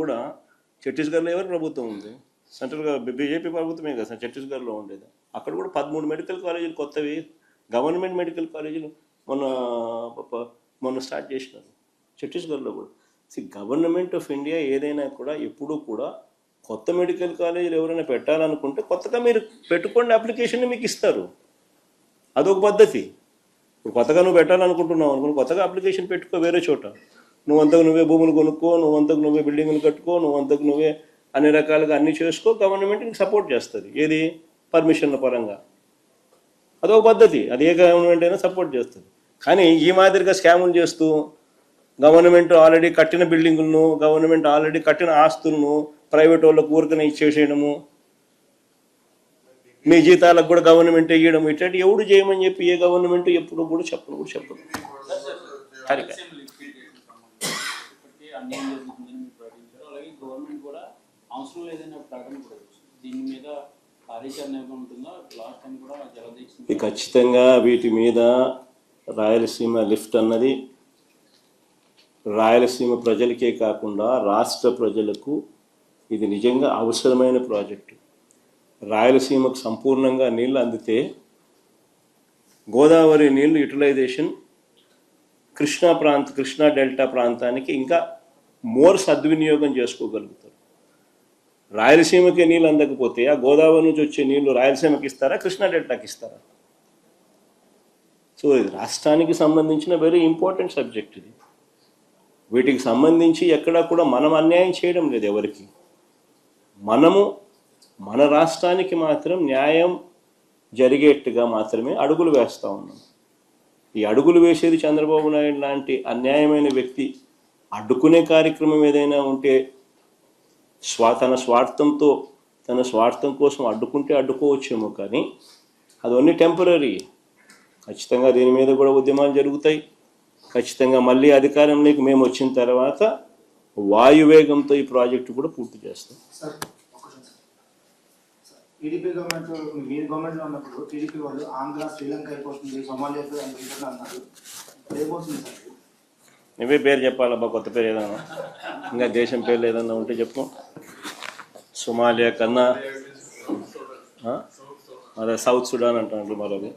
ఎవరి ప్రభుత్వం ఉంది? సెంట్రల్ బీజేపీ ప్రభుత్వమే కదా ఛత్తీస్గఢ్లో ఉండేది. అక్కడ కూడా 13 మెడికల్ కాలేజీలు కొత్తవి, గవర్నమెంట్ మెడికల్ కాలేజీలు మొన్న స్టార్ట్ చేసినారు ఛత్తీస్గఢ్లో కూడా. గవర్నమెంట్ ఆఫ్ ఇండియా ఏదైనా కూడా ఎప్పుడూ కూడా కొత్త మెడికల్ కాలేజీలు ఎవరైనా పెట్టాలనుకుంటే కొత్తగా మీరు పెట్టుకోండి, అప్లికేషన్ మీకు ఇస్తారు. అదొక పద్ధతి. ఇప్పుడు కొత్తగా నువ్వు పెట్టాలనుకుంటున్నావు అనుకుని కొత్తగా అప్లికేషన్ పెట్టుకో వేరే చోట. నువ్వంతకు నువ్వే భూములు కొనుక్కో, నువ్వంతకు నువ్వే బిల్డింగులు కట్టుకో, నువ్వంతకు నువ్వే అన్ని రకాలుగా అన్నీ చేసుకో. గవర్నమెంట్ నీకు సపోర్ట్ చేస్తుంది. ఏది? పర్మిషన్ల పరంగా. అదొక పద్ధతి. అది ఏ గవర్నమెంట్ అయినా సపోర్ట్ చేస్తుంది. కానీ ఈ మాదిరిగా స్కాములు చేస్తూ గవర్నమెంట్ ఆల్రెడీ కట్టిన బిల్డింగులను, గవర్నమెంట్ ఆల్రెడీ కట్టిన ఆస్తులను ప్రైవేట్ వాళ్ళకు ఊరికనే ఇచ్చేసేయడము, మీ జీతాలకు కూడా గవర్నమెంట్ వేయడం, ఇట్లాంటి ఎవడు చేయమని చెప్పి ఏ గవర్నమెంట్ ఎప్పుడు కూడా చెప్పదు. ఖచ్చితంగా వీటి మీద రాయలసీమ లిఫ్ట్ అన్నది రాయలసీమ ప్రజలకే కాకుండా రాష్ట్ర ప్రజలకు ఇది నిజంగా అవసరమైన ప్రాజెక్టు. రాయలసీమకు సంపూర్ణంగా నీళ్ళు అందితే గోదావరి నీళ్లు యూటిలైజేషన్ కృష్ణా డెల్టా ప్రాంతానికి ఇంకా మోర్ సద్వినియోగం చేసుకోగలుగుతారు. రాయలసీమకి నీళ్ళు అందకపోతే ఆ గోదావరి నుంచి వచ్చే నీళ్లు రాయలసీమకి ఇస్తారా, కృష్ణా డెల్టాకి ఇస్తారా? సో ఇది రాష్ట్రానికి సంబంధించిన వెరీ ఇంపార్టెంట్ సబ్జెక్ట్ ఇది. వీటికి సంబంధించి ఎక్కడా కూడా మనం అన్యాయం చేయడం లేదు ఎవరికి. మన రాష్ట్రానికి మాత్రం న్యాయం జరిగేట్టుగా మాత్రమే అడుగులు వేస్తూ ఉన్నాం. ఈ అడుగులు వేసేది చంద్రబాబు నాయుడు లాంటి అన్యాయమైన వ్యక్తి అడ్డుకునే కార్యక్రమం ఏదైనా ఉంటే తన స్వార్థం కోసం అడ్డుకుంటే అడ్డుకోవచ్చేమో, కానీ అదన్నీ టెంపరీ. ఖచ్చితంగా దీని మీద కూడా ఉద్యమాలు జరుగుతాయి. ఖచ్చితంగా మళ్ళీ అధికారంలోకి మేము వచ్చిన తర్వాత వాయువేగంతో ఈ ప్రాజెక్టు కూడా పూర్తి చేస్తాం. టీడీపీ గవర్నమెంట్, మీరు గవర్నమెంట్లో ఉన్నప్పుడు టీడీపీ వాళ్ళు ఆంధ్ర శ్రీలంక అయిపోతుంది, సోమాలియా అన్నారు. ఏమవుతుంది సార్? నువ్వే పేరు చెప్పాలబ్బా, కొత్త పేరు ఏదైనా, ఇంకా దేశం పేర్లు ఏదైనా ఉంటే చెప్పు. సోమాలియా కన్నా అదే సౌత్ సుడాన్ అంటాను మరొకటి.